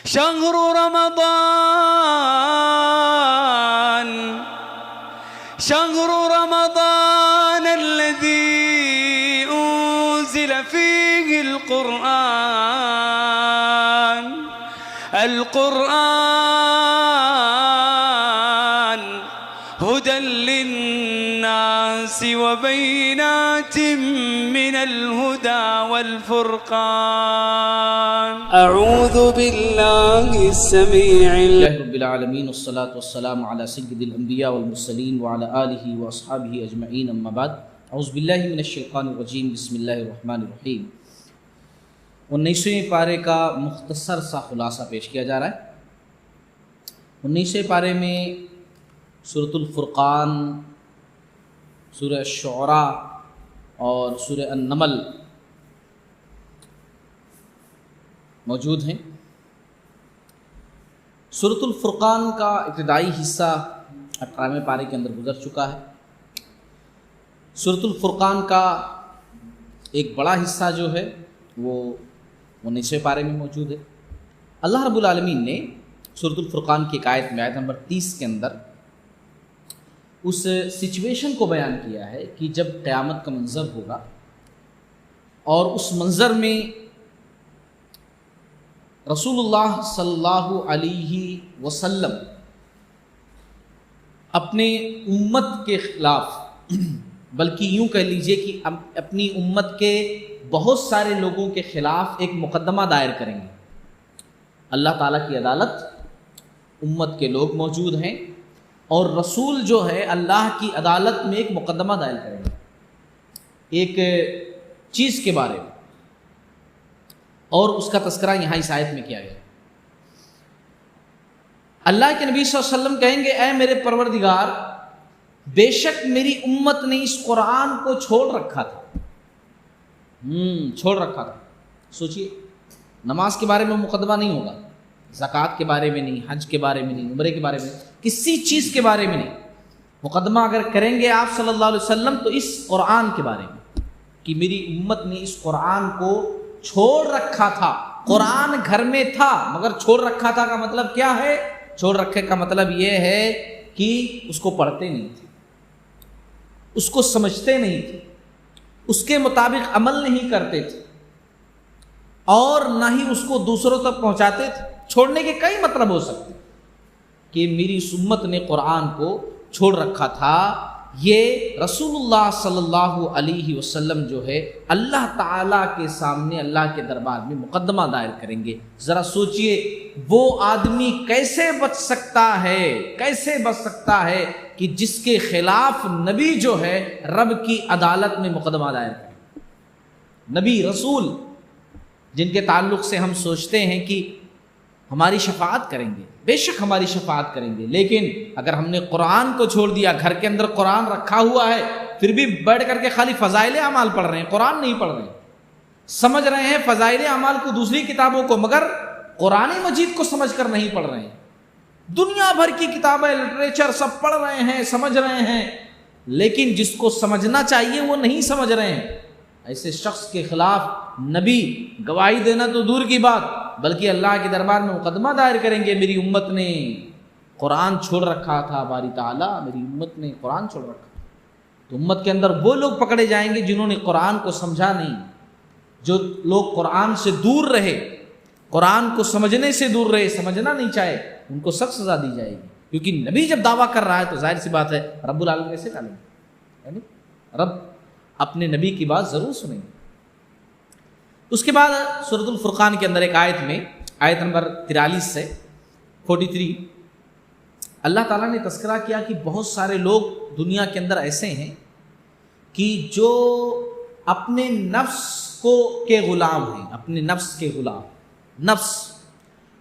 شهر رمضان الذي أنزل فيه القرآن هدى للناس وبينات من الهدى والفرقان. أعوذ بالله السميع رب العالمین والصلاة والسلام على سید الانبیاء والمرسلین وعلى آلہ واصحابہ اجمعین، اما بعد. اعوذ باللہ من الشیطان الرجیم، بسم اللہ الرحمن الرحیم. 19ویں پارے کا مختصر سا خلاصہ پیش کیا جا رہا ہے. 19ویں پارے میں سورۃ الفرقان، سورہ الشعراء اور سورہ النمل موجود ہیں. سورۃ الفرقان کا ابتدائی حصہ 18ویں پارے کے اندر گزر چکا ہے. سورۃ الفرقان کا ایک بڑا حصہ جو ہے وہ 19ویں پارے میں موجود ہے. اللہ رب العالمین نے سورۃ الفرقان کی ایک آیت میں، آیت نمبر 30 کے اندر اس سچویشن کو بیان کیا ہے کہ جب قیامت کا منظر ہوگا اور اس منظر میں رسول اللہ صلی اللہ علیہ وسلم اپنے امت کے خلاف، بلکہ یوں کہہ لیجئے کہ اپنی امت کے بہت سارے لوگوں کے خلاف ایک مقدمہ دائر کریں گے. اللہ تعالیٰ کی عدالت، امت کے لوگ موجود ہیں اور رسول جو ہے اللہ کی عدالت میں ایک مقدمہ دائر کریں گے ایک چیز کے بارے میں، اور اس کا تذکرہ یہاں اس آیت میں کیا گیا. اللہ کے نبی صلی اللہ علیہ وسلم کہیں گے، اے میرے پروردگار، بے شک میری امت نے اس قرآن کو چھوڑ رکھا تھا. سوچئے، نماز کے بارے میں مقدمہ نہیں ہوگا، زکوٰۃ کے بارے میں نہیں، حج کے بارے میں نہیں، عمرے کے بارے میں نہیں، کسی چیز کے بارے میں نہیں. مقدمہ اگر کریں گے آپ صلی اللہ علیہ وسلم تو اس قرآن کے بارے میں کہ میری امت نے اس قرآن کو چھوڑ رکھا تھا. قرآن گھر میں تھا مگر چھوڑ رکھا تھا کا مطلب کیا ہے؟ چھوڑ رکھے کا مطلب یہ ہے کہ اس کو پڑھتے نہیں تھے، اس کو سمجھتے نہیں تھے، اس کے مطابق عمل نہیں کرتے تھے، اور نہ ہی اس کو دوسروں تک پہنچاتے تھے. چھوڑنے کے کئی مطلب ہو سکتے کہ میری امت نے قرآن کو چھوڑ رکھا تھا. یہ رسول اللہ صلی اللہ علیہ وسلم جو ہے اللہ تعالیٰ کے سامنے، اللہ کے دربار میں مقدمہ دائر کریں گے. ذرا سوچئے، وہ آدمی کیسے بچ سکتا ہے کہ جس کے خلاف نبی جو ہے رب کی عدالت میں مقدمہ دائر کرے. نبی، رسول جن کے تعلق سے ہم سوچتے ہیں کہ ہماری شفاعت کریں گے، بے شک ہماری شفاعت کریں گے، لیکن اگر ہم نے قرآن کو چھوڑ دیا، گھر کے اندر قرآن رکھا ہوا ہے، پھر بھی بیٹھ کر کے خالی فضائل اعمال پڑھ رہے ہیں، قرآن نہیں پڑھ رہے ہیں، سمجھ رہے ہیں فضائل اعمال کو، دوسری کتابوں کو، مگر قرآن مجید کو سمجھ کر نہیں پڑھ رہے ہیں. دنیا بھر کی کتابیں، لٹریچر سب پڑھ رہے ہیں، سمجھ رہے ہیں، لیکن جس کو سمجھنا چاہیے وہ نہیں سمجھ رہے ہیں. ایسے شخص کے خلاف نبی گواہی دینا تو دور کی بات، بلکہ اللہ کے دربار میں مقدمہ دائر کریں گے، میری امت نے قرآن چھوڑ رکھا تھا. باری تعالیٰ، میری امت نے قرآن چھوڑ رکھا. تو امت کے اندر وہ لوگ پکڑے جائیں گے جنہوں نے قرآن کو سمجھا نہیں. جو لوگ قرآن سے دور رہے، قرآن کو سمجھنے سے دور رہے، سمجھنا نہیں چاہے، ان کو سخت سزا دی جائے گی. کیونکہ نبی جب دعویٰ کر رہا ہے تو ظاہر سی بات ہے رب العالمین کیسے ٹالیں گے؟ یعنی رب اپنے نبی کی بات ضرور سنیں گے. اس کے بعد سورۃ الفرقان کے اندر ایک آیت میں، آیت نمبر 43 سے 43، اللہ تعالیٰ نے تذکرہ کیا کہ بہت سارے لوگ دنیا کے اندر ایسے ہیں کہ جو اپنے نفس کے غلام ہیں، اپنے نفس کے غلام،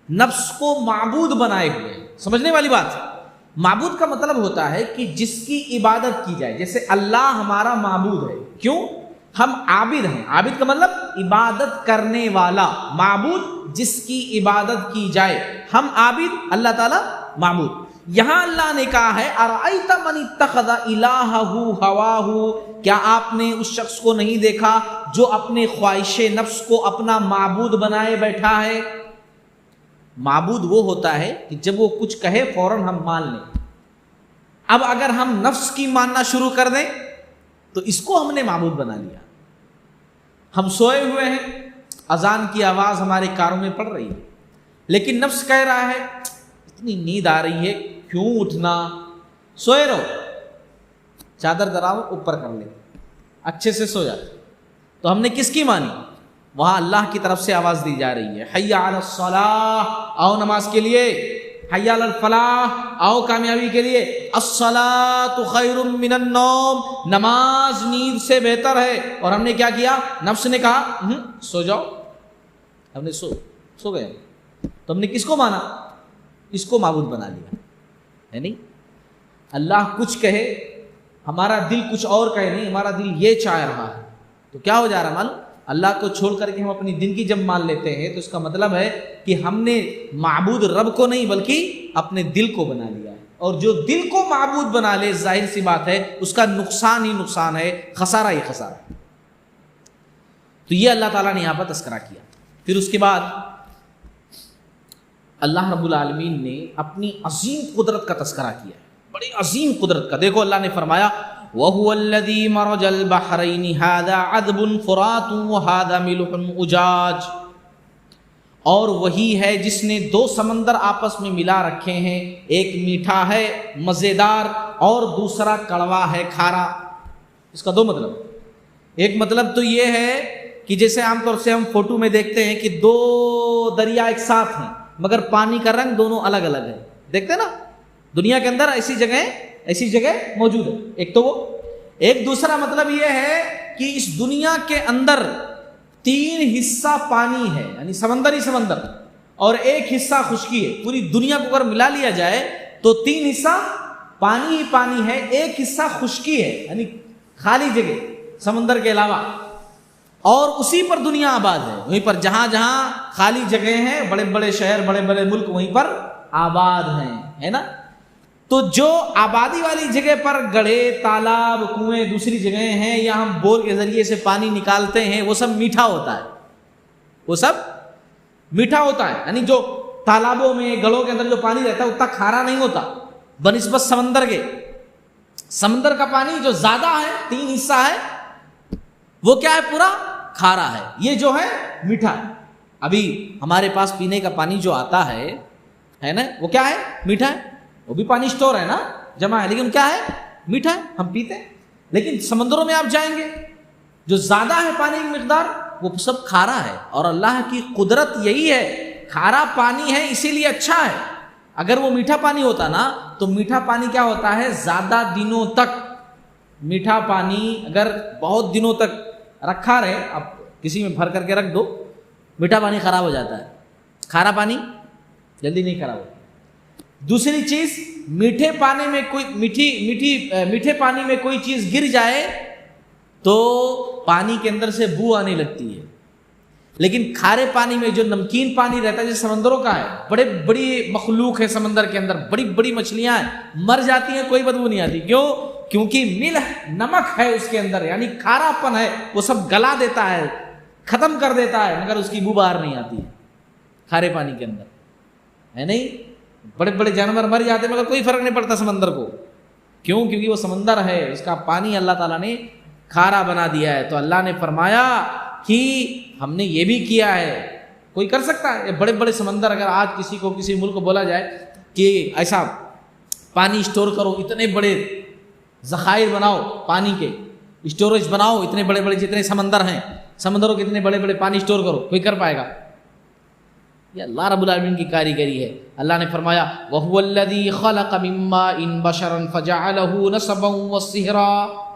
نفس کو معبود بنائے ہوئے ہیں. سمجھنے والی بات ہے. معبود کا مطلب ہوتا ہے کہ جس کی عبادت کی جائے. جیسے اللہ ہمارا معبود ہے، کیوں؟ ہم عابد ہیں. عابد کا مطلب عبادت کرنے والا. معبود جس کی عبادت کی جائے. ہم عابد، اللہ تعالیٰ معبود. یہاں اللہ نے کہا ہے ارأیت من اتخذ الہہ ہواہ، کیا آپ نے اس شخص کو نہیں دیکھا جو اپنے خواہش نفس کو اپنا معبود بنائے بیٹھا ہے؟ معبود وہ ہوتا ہے کہ جب وہ کچھ کہے فوراً ہم مان لیں. اب اگر ہم نفس کی ماننا شروع کر دیں تو اس کو ہم نے معبود بنا لیا. ہم سوئے ہوئے ہیں, اذان کی آواز ہمارے کانوں میں پڑ رہی ہے, لیکن نفس کہہ رہا ہے اتنی نیند آ رہی ہے کیوں اٹھنا, سوئے رہو, چادر دراؤ اوپر کر لے, اچھے سے سو جاتے. تو ہم نے کس کی مانی؟ وہاں اللہ کی طرف سے آواز دی جا رہی ہے, حی علی الصلاۃ, آؤ نماز کے لیے, حی علی الفلاح, آؤ کامیابی کے لیے, الصلاۃ خیر من النوم, نماز نیند سے بہتر ہے. اور ہم نے کیا کیا؟ نفس نے کہا سو جاؤ, ہم نے سو گئے. تو ہم نے کس کو مانا؟ اس کو معبود بنا لیا ہے. نہیں, اللہ کچھ کہے, ہمارا دل کچھ اور کہے, نہیں ہمارا دل یہ چاہ رہا ہے, تو کیا ہو جا رہا معلوم؟ اللہ کو چھوڑ کر کے ہم اپنی دل کی جب مان لیتے ہیں تو اس کا مطلب ہے کہ ہم نے معبود رب کو نہیں بلکہ اپنے دل کو بنا لیا ہے. اور جو دل کو معبود بنا لے, ظاہر سی بات ہے اس کا نقصان ہی نقصان ہے, خسارہ ہی خسارہ ہے. تو یہ اللہ تعالیٰ نے یہاں پر تذکرہ کیا. پھر اس کے بعد اللہ رب العالمین نے اپنی عظیم قدرت کا تذکرہ کیا ہے, بڑی عظیم قدرت کا. دیکھو اللہ نے فرمایا وَهُوَ الَّذِي مَرَجَ الْبَحْرَيْنِ هَذَا عَذْبٌ فُرَاتٌ وَهَذَا مِلْحٌ أُجَاجٌ, اور وہی ہے جس نے دو سمندر آپس میں ملا رکھے ہیں, ایک میٹھا ہے مزیدار اور دوسرا کڑوا ہے کھارا. اس کا دو مطلب, ایک مطلب تو یہ ہے کہ جیسے عام طور سے ہم فوٹو میں دیکھتے ہیں کہ دو دریا ایک ساتھ ہیں مگر پانی کا رنگ دونوں الگ الگ ہے, دیکھتے ہیں نا دنیا کے اندر ایسی جگہ موجود ہے. ایک تو وہ, ایک دوسرا مطلب یہ ہے کہ اس دنیا کے اندر 3 حصہ پانی ہے, یعنی سمندر ہی سمندر, اور ایک حصہ خشکی ہے. پوری دنیا کو اگر ملا لیا جائے تو 3 حصہ پانی ہی پانی ہے, ایک حصہ خشکی ہے یعنی خالی جگہ سمندر کے علاوہ, اور اسی پر دنیا آباد ہے. وہیں پر جہاں جہاں خالی جگہ ہیں, بڑے بڑے شہر, بڑے بڑے ملک وہیں پر آباد ہیں, ہے نا. تو جو آبادی والی جگہ پر گڑھے, تالاب, کنویں, دوسری جگہیں ہیں, یا ہم بور کے ذریعے سے پانی نکالتے ہیں, وہ سب میٹھا ہوتا ہے, وہ سب میٹھا ہوتا ہے. یعنی جو تالابوں میں, گڑھوں کے اندر جو پانی رہتا ہے اتنا کھارا نہیں ہوتا بنسبت سمندر کے. سمندر کا پانی جو زیادہ ہے, 3 حصہ ہے, وہ کیا ہے؟ پورا کھارا ہے. یہ جو ہے میٹھا ہے. ابھی ہمارے پاس پینے کا پانی جو آتا ہے نا, وہ کیا ہے؟ میٹھا ہے. وہ بھی پانی اسٹور ہے نا, جمع ہے, لیکن کیا ہے؟ میٹھا ہے, ہم پیتے ہیں. لیکن سمندروں میں آپ جائیں گے, جو زیادہ ہے پانی کی مقدار, وہ سب کھارا ہے. اور اللہ کی قدرت یہی ہے, کھارا پانی ہے اسی لیے اچھا ہے. اگر وہ میٹھا پانی ہوتا نا تو میٹھا پانی کیا ہوتا ہے؟ زیادہ دنوں تک میٹھا پانی اگر بہت دنوں تک رکھا رہے, آپ کسی میں بھر کر کے رکھ دو, میٹھا پانی خراب ہو جاتا ہے. کھارا پانی جلدی نہیں خراب ہوتا. دوسری چیز, میٹھے پانی میں کوئی چیز گر جائے تو پانی کے اندر سے بو آنے لگتی ہے. لیکن کھارے پانی میں جو نمکین پانی رہتا ہے, جیسے سمندروں کا ہے, بڑی مخلوق ہے سمندر کے اندر, بڑی مچھلیاں ہیں, مر جاتی ہیں, کوئی بدبو نہیں آتی. کیوں؟ کیونکہ ملح, نمک ہے اس کے اندر, یعنی کھارا پن ہے, وہ سب گلا دیتا ہے, ختم کر دیتا ہے, مگر اس کی بو باہر نہیں آتی ہے کھارے پانی کے اندر, ہے نہیں. بڑے بڑے جانور مر جاتے مگر کوئی فرق نہیں پڑتا سمندر کو. کیوں؟ کیونکہ وہ سمندر ہے, اس کا پانی اللہ تعالیٰ نے کھارا بنا دیا ہے. تو اللہ نے فرمایا کہ ہم نے یہ بھی کیا ہے. کوئی کر سکتا ہے؟ بڑے بڑے سمندر, اگر آج کسی ملک کو بولا جائے کہ ایسا پانی اسٹور کرو, اتنے بڑے ذخائر بناؤ, پانی کے اسٹوریج بناؤ, اتنے بڑے بڑے جتنے سمندر ہیں, سمندروں کے اتنے بڑے بڑے پانی اسٹور کرو, کوئی کر پائے گا؟ یہ اللہ رب العالمین کی کاریگری ہے. اللہ نے فرمایا وَهُوَ الَّذِي خَلَقَ مِن مَّاءٍ بَشَرًا فَجَعَلَهُ نَسَبًا وَصِهْرًا,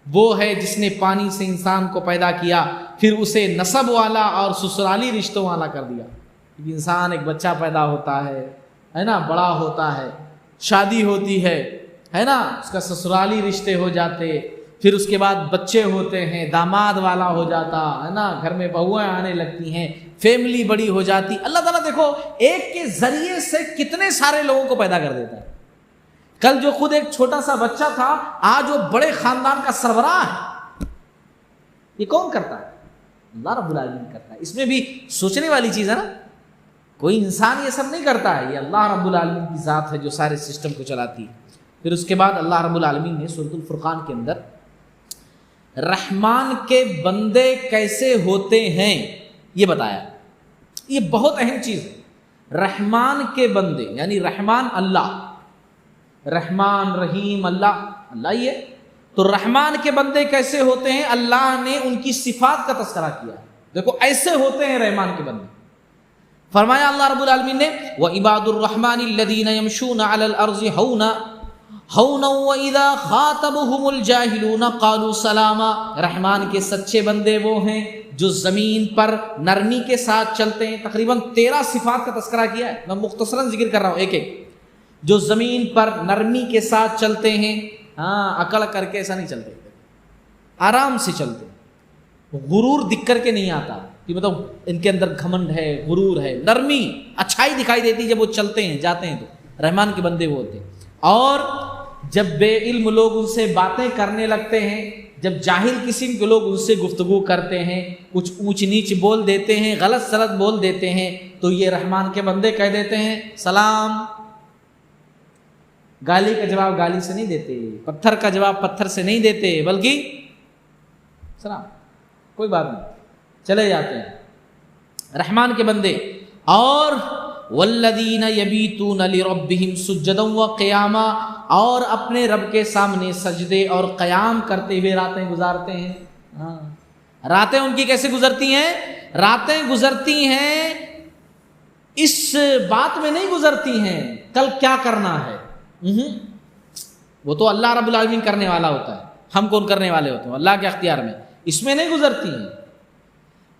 وہ ہے جس نے پانی سے انسان کو پیدا کیا, پھر اسے نسب والا اور سسرالی رشتوں والا کر دیا. انسان ایک بچہ پیدا ہوتا ہے نا, بڑا ہوتا ہے, شادی ہوتی ہے نا, اس کا سسرالی رشتے ہو جاتے, پھر اس کے بعد بچے ہوتے ہیں, داماد والا ہو جاتا ہے نا, گھر میں بہویں آنے لگتی ہیں, فیملی بڑی ہو جاتی. اللہ تعالیٰ دیکھو ایک کے ذریعے سے کتنے سارے لوگوں کو پیدا کر دیتا ہے. کل جو خود ایک چھوٹا سا بچہ تھا, آج وہ بڑے خاندان کا سربراہ ہے. یہ کون کرتا ہے؟ اللہ رب العالمین کرتا ہے. اس میں بھی سوچنے والی چیز ہے نا. کوئی انسان یہ سب نہیں کرتا ہے، یہ اللہ رب العالمین کی ذات ہے جو سارے سسٹم کو چلاتی ہے۔ پھر اس کے بعد اللہ رب العالمین نے سورۃ الفرقان کے اندر رحمان کے بندے کیسے ہوتے ہیں یہ بتایا۔ یہ بہت اہم چیز ہے، رحمان کے بندے، یعنی رحمان اللہ، رحمان رحیم اللہ یہ، تو رحمان کے بندے کیسے ہوتے ہیں، اللہ نے ان کی صفات کا تذکرہ کیا ہے۔ دیکھو ایسے ہوتے ہیں رحمان کے بندے، فرمایا اللہ رب العالمین نے وَعِبَادُ الرَّحْمَنِ الَّذِينَ يَمْشُونَ عَلَى الْأَرْضِ هَوْنًا وَإِذَا خَاطَبَهُمُ الْجَاهِلُونَ قَالُوا سَلَامًا۔ رحمان کے سچے بندے وہ ہیں جو زمین پر نرمی کے ساتھ چلتے ہیں۔ تقریباً 13 صفات کا تذکرہ کیا ہے، میں مختصراً ذکر کر رہا ہوں ایک ایک۔ جو زمین پر نرمی کے ساتھ چلتے ہیں، اکڑ کر کے ایسا نہیں چلتے، آرام سے چلتے، غرور دکھ کر کے نہیں آتا کہ مطلب ان کے اندر گھمنڈ ہے، غرور ہے، نرمی، اچھائی دکھائی دیتی جب وہ چلتے ہیں جاتے ہیں، تو رحمان کے بندے وہ ہوتے ہیں۔ اور جب بے علم لوگ ان سے باتیں کرنے لگتے ہیں، جب جاہل قسم کے لوگ ان سے گفتگو کرتے ہیں، کچھ اونچ نیچ بول دیتے ہیں، غلط سلط بول دیتے ہیں، تو یہ رحمان کے بندے کہہ دیتے ہیں سلام۔ گالی کا جواب گالی سے نہیں دیتے، پتھر کا جواب پتھر سے نہیں دیتے، بلکہ سلام، کوئی بات نہیں، چلے جاتے ہیں رحمان کے بندے۔ اور والذین یبیتون لربہم سجدا وقیاما، اور اپنے رب کے سامنے سجدے اور قیام کرتے ہوئے راتیں گزارتے ہیں۔ راتیں ان کی کیسے گزرتی ہیں؟ راتیں گزرتی ہیں اس بات میں نہیں گزرتی ہیں کل کیا کرنا ہے، وہ تو اللہ رب العالمین کرنے والا ہوتا ہے، ہم کون کرنے والے ہوتے ہیں، اللہ کے اختیار میں، اس میں نہیں گزرتی ہیں،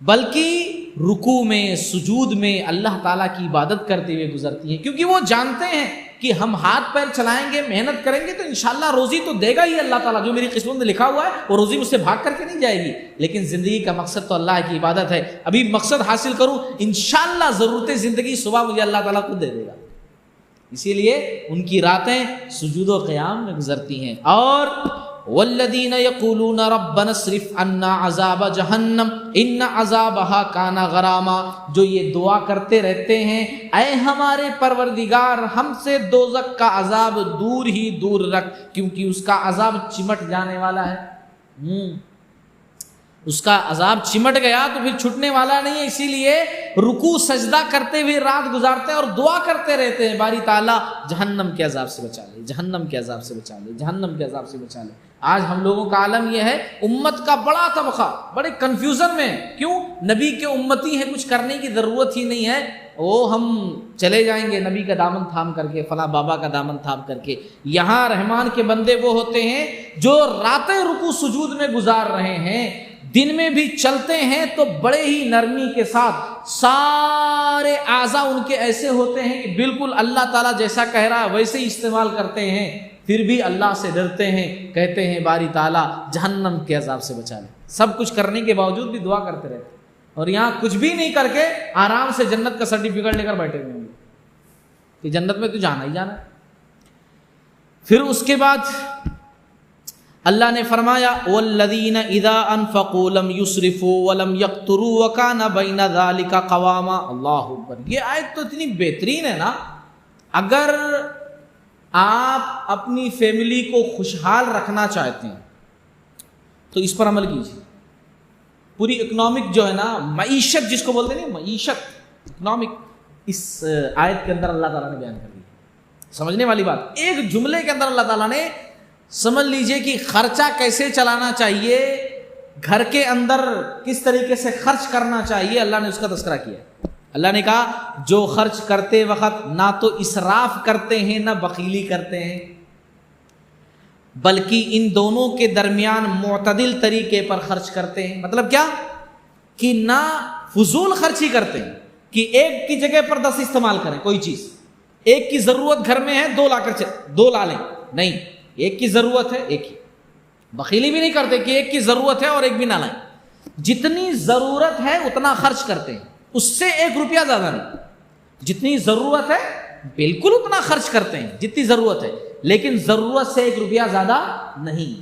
بلکہ رکوع میں سجود میں اللہ تعالیٰ کی عبادت کرتے ہوئے گزرتی ہیں، کیونکہ وہ جانتے ہیں کہ ہم ہاتھ پیر چلائیں گے، محنت کریں گے تو انشاءاللہ روزی تو دے گا ہی اللہ تعالیٰ، جو میری قسمت میں لکھا ہوا ہے وہ روزی مجھ سے بھاگ کر کے نہیں جائے گی، لیکن زندگی کا مقصد تو اللہ کی عبادت ہے، ابھی مقصد حاصل کروں، انشاءاللہ ضرورت زندگی صبح مجھے اللہ تعالیٰ خود دے دے گا، اسی لیے ان کی راتیں سجود و قیام میں گزرتی ہیں۔ اور والذین یقولون ربنا اصرف عنا عذاب جہنم ان عذابها کان غراما، جو یہ دعا کرتے رہتے ہیں اے ہمارے پروردگار ہم سے دوزخ کا عذاب دور ہی دور رکھ، کیونکہ اس کا عذاب چمٹ جانے والا ہے، اس کا عذاب چمٹ گیا تو پھر چھٹنے والا نہیں ہے، اسی لیے رکوع سجدہ کرتے ہوئے رات گزارتے ہیں اور دعا کرتے رہتے ہیں باری تعالیٰ جہنم کے عذاب سے بچا لے، جہنم کے عذاب سے بچا لے، جہنم کے عذاب سے بچا لے۔ آج ہم لوگوں کا عالم یہ ہے، امت کا بڑا طبقہ بڑے کنفیوژن میں، کیوں؟ نبی کے امتی ہیں، کچھ کرنے کی ضرورت ہی نہیں ہے، وہ ہم چلے جائیں گے نبی کا دامن تھام کر کے، فلاں بابا کا دامن تھام کر کے۔ یہاں رحمان کے بندے وہ ہوتے ہیں جو راتیں رکوع سجود میں گزار رہے ہیں، دن میں بھی چلتے ہیں تو بڑے ہی نرمی کے ساتھ، سارے اعضاء ان کے ایسے ہوتے ہیں کہ بالکل اللہ تعالیٰ جیسا کہہ رہا ہے ویسے ہی استعمال کرتے ہیں، پھر بھی اللہ سے ڈرتے ہیں، کہتے ہیں باری تعالیٰ جہنم کے عذاب سے بچا لے، سب کچھ کرنے کے باوجود بھی دعا کرتے رہتے ہیں، اور یہاں کچھ بھی نہیں کر کے آرام سے جنت کا سرٹیفکیٹ لے کر بیٹھے ہوئے ہیں کہ جنت میں تو جانا ہی جانا ہے۔ پھر اس کے بعد اللہ نے فرمایا والذین اذا انفقوا لم یسرفوا ولم یقتروا وکان بین ذلک قواما۔ اللہ اکبر، یہ آیت تو اتنی بہترین ہے نا، اگر آپ اپنی فیملی کو خوشحال رکھنا چاہتے ہیں تو اس پر عمل کیجیے۔ پوری اکنامک جو ہے نا، معیشت جس کو بولتے ہیں، معیشت اکنامک، اس آیت کے اندر اللہ تعالیٰ نے بیان کر دی۔ سمجھنے والی بات، ایک جملے کے اندر اللہ تعالیٰ نے سمجھ لیجئے کہ خرچہ کیسے چلانا چاہیے، گھر کے اندر کس طریقے سے خرچ کرنا چاہیے، اللہ نے اس کا تذکرہ کیا۔ اللہ نے کہا جو خرچ کرتے وقت نہ تو اسراف کرتے ہیں نہ بخیلی کرتے ہیں، بلکہ ان دونوں کے درمیان معتدل طریقے پر خرچ کرتے ہیں۔ مطلب کیا کہ نہ فضول خرچی کرتے ہیں کہ ایک کی جگہ پر 10 استعمال کریں کوئی چیز، ایک کی ضرورت گھر میں ہے 2 لا کر 2 لا لیں، نہیں، ایک کی ضرورت ہے ایک ہی۔ بخیلی بھی نہیں کرتے کہ ایک کی ضرورت ہے اور ایک بھی نہ لائیں، جتنی ضرورت ہے اتنا خرچ کرتے ہیں، اس سے 1 روپیہ زیادہ نہیں، جتنی ضرورت ہے بالکل اتنا خرچ کرتے ہیں جتنی ضرورت ہے، لیکن ضرورت سے 1 روپیہ زیادہ نہیں۔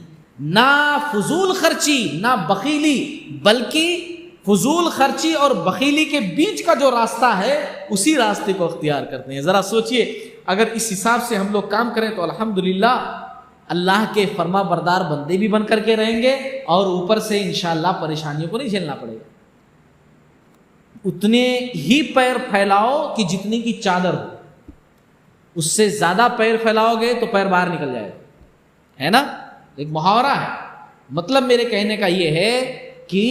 نہ فضول خرچی نہ بخیلی، بلکہ فضول خرچی اور بخیلی کے بیچ کا جو راستہ ہے اسی راستے کو اختیار کرتے ہیں. ذرا سوچئے اگر اس حساب سے ہم لوگ کام کریں تو الحمدللہ اللہ کے فرما بردار بندے بھی بن کر کے رہیں گے اور اوپر سے انشاءاللہ پریشانیوں کو نہیں جھیلنا پڑے گا. اتنے ہی پیر پھیلاؤ کہ جتنی کی چادر ہو. اس سے زیادہ پیر پھیلاؤ گے تو پیر باہر نکل جائے گا, ہے نا. ایک محاورہ ہے. مطلب میرے کہنے کا یہ ہے کہ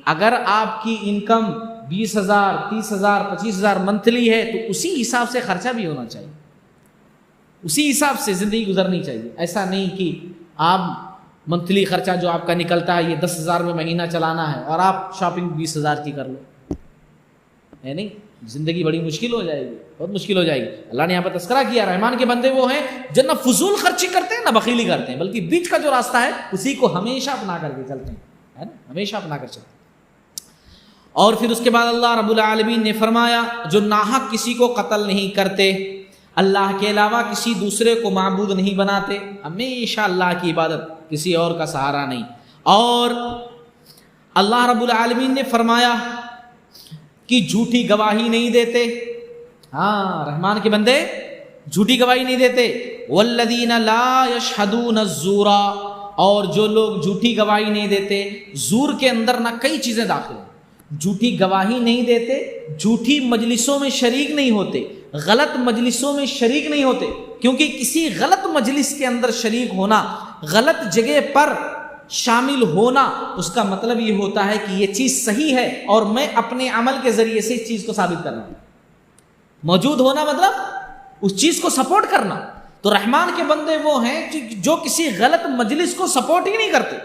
اگر آپ کی انکم 20,000 30,000 25,000 منتھلی ہے تو اسی حساب سے خرچہ بھی ہونا چاہیے, اسی حساب سے زندگی گزرنی چاہیے. ایسا نہیں کہ آپ منتھلی خرچہ جو آپ کا نکلتا ہے یہ 10,000 میں مہینہ چلانا ہے اور آپ شاپنگ 20,000 کی کر لو, ہے نہیں. زندگی بڑی مشکل ہو جائے گی, بہت مشکل ہو جائے گی. اللہ نے یہاں پر تذکرہ کیا رحمان کے بندے وہ ہیں جو نہ فضول خرچی کرتے ہیں نہ بخیلی کرتے ہیں, بلکہ بیچ کا جو راستہ ہے اسی کو ہمیشہ اپنا کر کے چلتے ہیں, ہے نا, ہمیشہ اپنا کر چلتے ہیں. اور پھر اس کے بعد اللہ رب العالمین نے فرمایا جو ناحق کسی کو قتل نہیں کرتے, اللہ کے علاوہ کسی دوسرے کو معبود نہیں بناتے, ہمیشہ اللہ کی عبادت, کسی اور کا سہارا نہیں. اور اللہ رب العالمین نے فرمایا کہ جھوٹی گواہی نہیں دیتے. ہاں, رحمان کے بندے جھوٹی گواہی نہیں دیتے. والذین لا یشہدون الزور, اور جو لوگ جھوٹی گواہی نہیں دیتے. زور کے اندر نہ کئی چیزیں داخل ہیں. جھوٹی گواہی نہیں دیتے, جھوٹی مجلسوں میں شریک نہیں ہوتے, غلط مجلسوں میں شریک نہیں ہوتے, کیونکہ کسی غلط مجلس کے اندر شریک ہونا, غلط جگہ پر شامل ہونا, اس کا مطلب یہ ہوتا ہے کہ یہ چیز صحیح ہے اور میں اپنے عمل کے ذریعے سے اس چیز کو ثابت کرنا. موجود ہونا مطلب اس چیز کو سپورٹ کرنا. تو رحمان کے بندے وہ ہیں جو کسی غلط مجلس کو سپورٹ ہی نہیں کرتے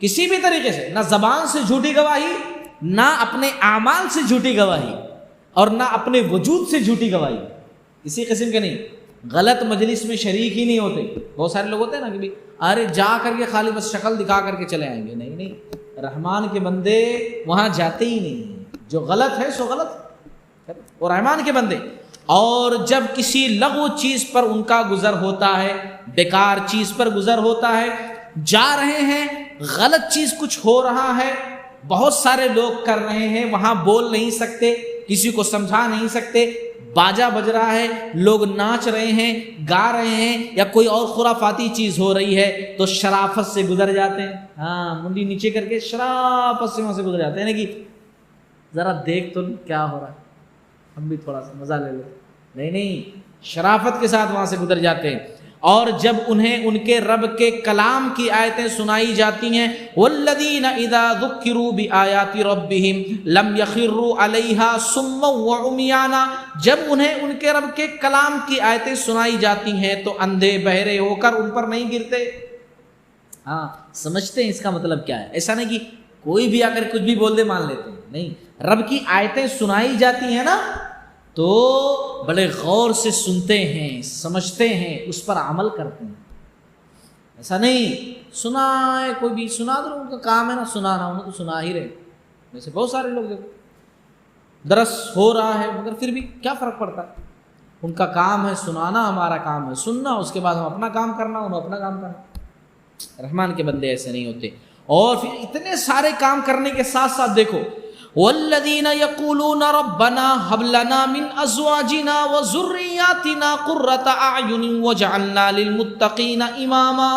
کسی بھی طریقے سے, نہ زبان سے جھوٹی گواہی, نہ اپنے اعمال سے جھوٹی گواہی, اور نہ اپنے وجود سے جھوٹی گواہی, کسی قسم کے نہیں. غلط مجلس میں شریک ہی نہیں ہوتے. بہت سارے لوگ ہوتے ہیں نا کہ ارے جا کر کے خالی بس شکل دکھا کر کے چلے آئیں گے. نہیں نہیں, رحمان کے بندے وہاں جاتے ہی نہیں. جو غلط ہے سو غلط. اور رحمان کے بندے, اور جب کسی لغو چیز پر ان کا گزر ہوتا ہے, بیکار چیز پر گزر ہوتا ہے, جا رہے ہیں, غلط چیز کچھ ہو رہا ہے, بہت سارے لوگ کر رہے ہیں, وہاں بول نہیں سکتے, کسی کو سمجھا نہیں سکتے, باجا بج رہا ہے, لوگ ناچ رہے ہیں, گا رہے ہیں, یا کوئی اور خرافاتی چیز ہو رہی ہے, تو شرافت سے گزر جاتے ہیں. ہاں, منڈی نیچے کر کے شرافت سے وہاں سے گزر جاتے ہیں کہ ذرا دیکھ تو کیا ہو رہا ہے, ہم بھی تھوڑا سا مزہ لے لیں. نہیں نہیں, شرافت کے ساتھ وہاں سے گزر جاتے ہیں. اور جب انہیں ان کے رب کے کلام کی آیتیں سنائی جاتی ہیں, والذین اذا ذکروا بآیات ربہم لم یخروا علیہا صما وعمیانا, جب انہیں ان کے رب کے کلام کی آیتیں سنائی جاتی ہیں تو اندھے بہرے ہو کر ان پر نہیں گرتے. ہاں, سمجھتے ہیں اس کا مطلب کیا ہے. ایسا نہیں کہ کوئی بھی آ کر کچھ بھی بول دے مان لیتے ہیں. نہیں, رب کی آیتیں سنائی جاتی ہیں نا تو بڑے غور سے سنتے ہیں, سمجھتے ہیں, اس پر عمل کرتے ہیں. ایسا نہیں سنا ہے کوئی بھی سنا دو, ان کا کام ہے نا سنانا, انہوں تو سنا ہی رہے. ویسے بہت سارے لوگ دیکھو درس ہو رہا ہے مگر پھر بھی کیا فرق پڑتا ہے, ان کا کام ہے سنانا, ہمارا کام ہے سننا, اس کے بعد ہم اپنا کام کرنا, انہوں اپنا کام کرنا. رحمان کے بندے ایسے نہیں ہوتے. اور پھر اتنے سارے کام کرنے کے ساتھ ساتھ دیکھو, والذین یقولون ربنا هب لنا من ازواجنا وذریاتنا قرۃ اعین واجعلنا للمتقین اماما,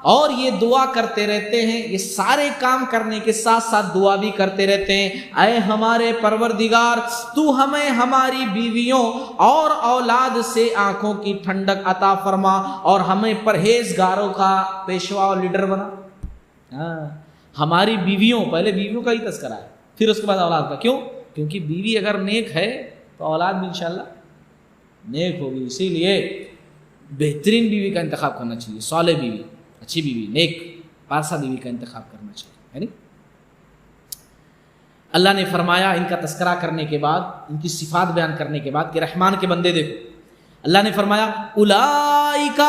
اور یہ دعا کرتے رہتے ہیں, یہ سارے کام کرنے کے ساتھ ساتھ دعا بھی کرتے رہتے ہیں, اے ہمارے پروردگار تو ہمیں ہماری بیویوں اور اولاد سے آنکھوں کی ٹھنڈک عطا فرما, اور ہمیں پرہیزگاروں کا پیشوا اور لیڈر بنا. ہاں, ہماری بیویوں, پہلے بیویوں کا ہی تذکرہ ہے, پھر اس کے بعد اولاد کا. کیوں؟ کیونکہ بیوی اگر نیک ہے تو اولاد بھی انشاءاللہ نیک ہوگی. اسی لیے بہترین بیوی کا انتخاب کرنا چاہیے, صالح بیوی, اچھی بیوی, نیک پارسا بیوی کا انتخاب کرنا چاہیے, ہے نہیں. اللہ نے فرمایا ان کا تذکرہ کرنے کے بعد, ان کی صفات بیان کرنے کے بعد کہ رحمان کے بندے دیکھو, اللہ نے فرمایا اولئک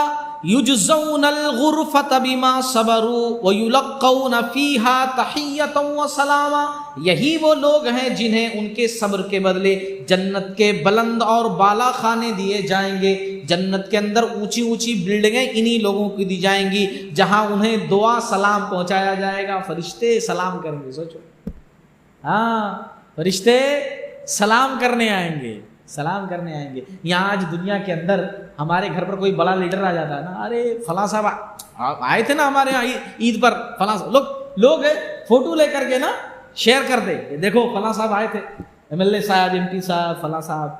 یجزون الغرفۃ بما صبروا ویلقون فیہا تحیۃ وسلاما, یہی وہ لوگ ہیں جنہیں ان کے صبر کے بدلے جنت کے بلند اور بالا خانے دیے جائیں گے. جنت کے اندر اونچی اونچی بلڈنگیں انہی لوگوں کی دی جائیں گی جہاں انہیں دعا سلام پہنچایا جائے گا. فرشتے سلام کریں گے, سوچو. ہاں, فرشتے سلام کرنے آئیں گے، سلام کرنے آئیں گے۔ یہاں آج دنیا کے اندر ہمارے گھر پر کوئی بڑا لیڈر آ جاتا ہے نا، ارے فلاں صاحب آئے تھے نا ہمارے یہاں عید پر، فلاں لوگ فوٹو لے کر کے نا شیئر کر دے، دیکھو فلاں صاحب آئے تھے، ایم ایل اے صاحب، ایم پی صاحب، فلاں صاحب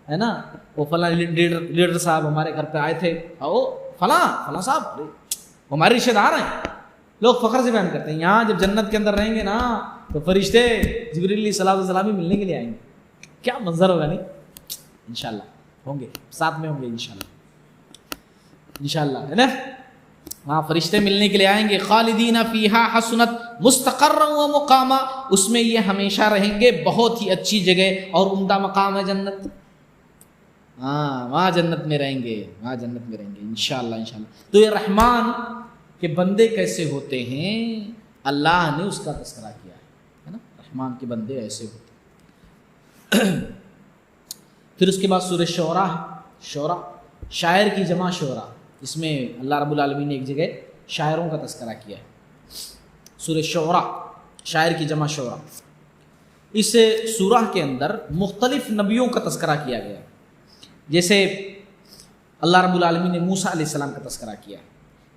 ہے نا، وہ فلاں لیڈر صاحب ہمارے گھر پہ آئے تھے، او فلاں صاحب ہمارے رشتے دار ہیں۔ لوگ فخر سے بیان کرتے ہیں۔ یہاں جب جنت کے اندر رہیں گے نا تو فرشتے جبریل علیہ السلام بھی ملنے کے لیے آئیں گے، کیا منظر ہوگا نہیں؟ انشاءاللہ ہوں گے، ساتھ میں ہوں گے انشاءاللہ ہے نا، وہاں فرشتے ملنے کے لیے آئیں گے۔ خالدین فیہا حسنت مستقرا و مقاما، اس میں یہ ہمیشہ رہیں گے، بہت ہی اچھی جگہ اور عمدہ مقام ہے جنت، ہاں وہاں جنت میں رہیں گے، وہاں جنت میں رہیں گے انشاءاللہ۔ تو یہ رحمان کے بندے کیسے ہوتے ہیں، اللہ نے اس کا تذکرہ کیا ہے نا، رحمان کے بندے ایسے ہوتے ہیں۔ پھر اس کے بعد سورہ شعراء، شاعر کی جمع شعراء، اس میں اللہ رب العالمین نے ایک جگہ شاعروں کا تذکرہ کیا ہے۔ سورہ شعراء، شاعر کی جمع شعراء، اس سورہ کے اندر مختلف نبیوں کا تذکرہ کیا گیا، جیسے اللہ رب العالمین نے موسیٰ علیہ السلام کا تذکرہ کیا ہے،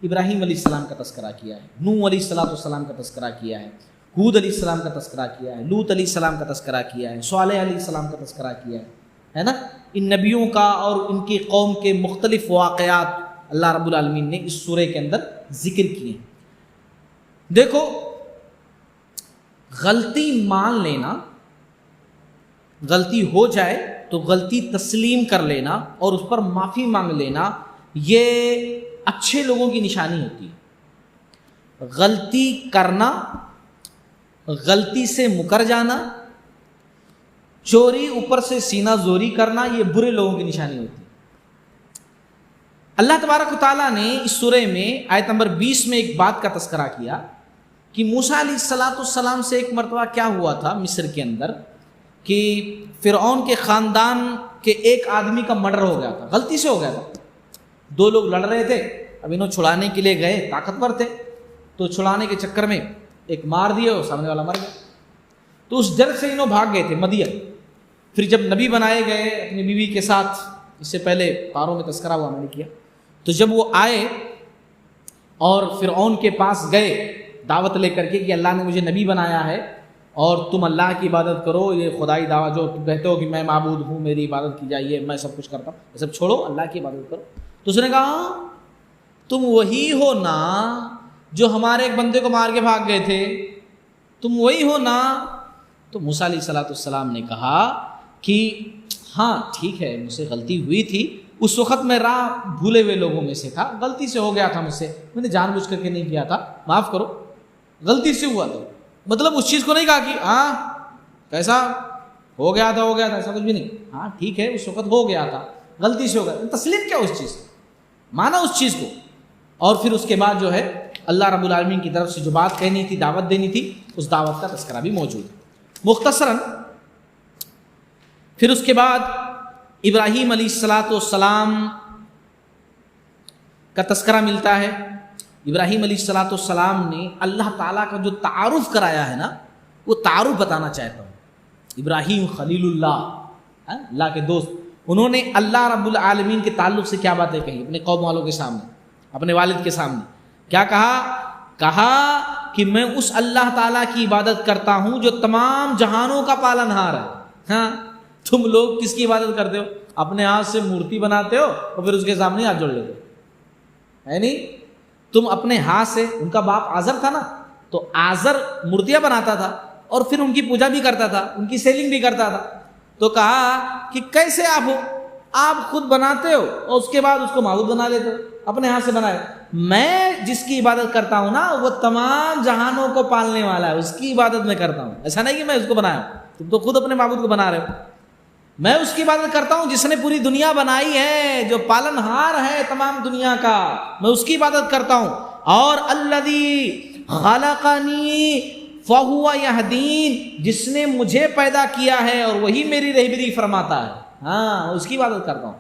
ابراہیم علیہ السلام کا تذکرہ کیا ہے، نوح علیہ السلام کا تذکرہ کیا ہے، ہود علیہ السلام کا تذکرہ کیا ہے، لوط علیہ السلام کا تذکرہ کیا ہے، صالح علیہ السلام کا تذکرہ کیا ہے نا۔ ان نبیوں کا اور ان کی قوم کے مختلف واقعات اللہ رب العالمین نے اس سورہ کے اندر ذکر کیے ہیں۔ دیکھو، غلطی مان لینا، غلطی ہو جائے تو غلطی تسلیم کر لینا اور اس پر معافی مانگ لینا، یہ اچھے لوگوں کی نشانی ہوتی ہے۔ غلطی کرنا، غلطی سے مکر جانا، چوری اوپر سے سینہ زوری کرنا، یہ برے لوگوں کی نشانی ہوتی ہے۔ اللہ تبارک و تعالیٰ نے اس سورہ میں آیت نمبر 20 میں ایک بات کا تذکرہ کیا کہ موسیٰ علیہ السلام سے ایک مرتبہ کیا ہوا تھا مصر کے اندر کہ فرعون کے خاندان کے ایک آدمی کا مرڈر ہو گیا تھا، غلطی سے ہو گیا تھا۔ دو لوگ لڑ رہے تھے، اب انہوں چھڑانے کے لیے گئے، طاقتور تھے، تو چھڑانے کے چکر میں ایک مار دیا اور سامنے والا مر گیا۔ تو اس ڈر سے انہوں بھاگ گئے تھے مدین۔ پھر جب نبی بنائے گئے اپنی بیوی کے ساتھ، اس سے پہلے پاروں میں تذکرہ ہوا میں نے کیا، تو جب وہ آئے اور فرعون کے پاس گئے دعوت لے کر کے کہ اللہ نے مجھے نبی بنایا ہے اور تم اللہ کی عبادت کرو، یہ خدائی دعویٰ جو تم کہتے ہو کہ میں معبود ہوں، میری عبادت کی جائیے، میں سب کچھ کرتا ہوں، یہ سب چھوڑو، اللہ کی عبادت کرو۔ تو اس نے کہا تم وہی ہو نا جو ہمارے ایک بندے کو مار کے بھاگ گئے تھے، تم وہی ہو نا۔ تو موسیٰ علیہ السلام نے کہا کہ ہاں ٹھیک ہے، مجھ سے غلطی ہوئی تھی، اس وقت میں راہ بھولے ہوئے لوگوں میں سے تھا، غلطی سے ہو گیا تھا مجھ سے، میں نے جان بوجھ کر کے نہیں کیا تھا، معاف کرو، غلطی سے ہوا تھا۔ مطلب اس چیز کو نہیں کہا کہ ہاں کیسا ہو گیا تھا ایسا کچھ بھی نہیں، ہاں ٹھیک ہے اس وقت ہو گیا تھا، غلطی سے ہو گیا، تسلیم کیا اس چیز، مانا اس چیز کو۔ اور پھر اس کے بعد جو ہے اللہ رب العالمین کی طرف سے جو بات کہنی تھی، دعوت دینی تھی، اس دعوت کا تذکرہ بھی موجود ہے مختصراً۔ پھر اس کے بعد ابراہیم علیہ السلام کا تذکرہ ملتا ہے۔ ابراہیم علیہ السلام نے اللہ تعالیٰ کا جو تعارف کرایا ہے نا، وہ تعارف بتانا چاہتا ہوں۔ ابراہیم خلیل اللہ کے دوست، انہوں نے اللہ رب العالمین کے تعلق سے کیا باتیں کہی اپنے قوم والوں کے سامنے، اپنے والد کے سامنے؟ کیا کہا کہ میں اس اللہ تعالیٰ کی عبادت کرتا ہوں جو تمام جہانوں کا پالن ہار ہے۔ ہاں تم لوگ کس کی عبادت کرتے ہو؟ اپنے ہاتھ سے مورتی بناتے ہو اور پھر اس کے سامنے ہاتھ جوڑ لیتے ہو، ہے نہیں؟ تم اپنے ہاتھ سے، ان کا باپ آزر تھا نا، تو آزر مورتیاں بناتا تھا اور پھر ان کی پوجا بھی کرتا تھا، ان کی سیلنگ بھی کرتا تھا۔ تو کہا کہ کیسے آپ ہو، آپ خود بناتے ہو اور اس کے بعد اس کو معبود بنا لیتے ہو، اپنے ہاتھ سے بنائے۔ میں جس کی عبادت کرتا ہوں نا، وہ تمام جہانوں کو پالنے والا ہے، اس کی عبادت میں کرتا ہوں، ایسا نہیں کہ میں اس کو بنایا ہوں، تم تو خود اپنے معبود کو بنا رہے ہو۔ میں اس کی عبادت کرتا ہوں جس نے پوری دنیا بنائی ہے، جو پالن ہار ہے تمام دنیا کا، میں اس کی عبادت کرتا ہوں۔ اور الذی خلقنی فہو یہدین، جس نے مجھے پیدا کیا ہے اور وہی میری رہبری فرماتا ہے، ہاں اس کی عبادت کرتا ہوں۔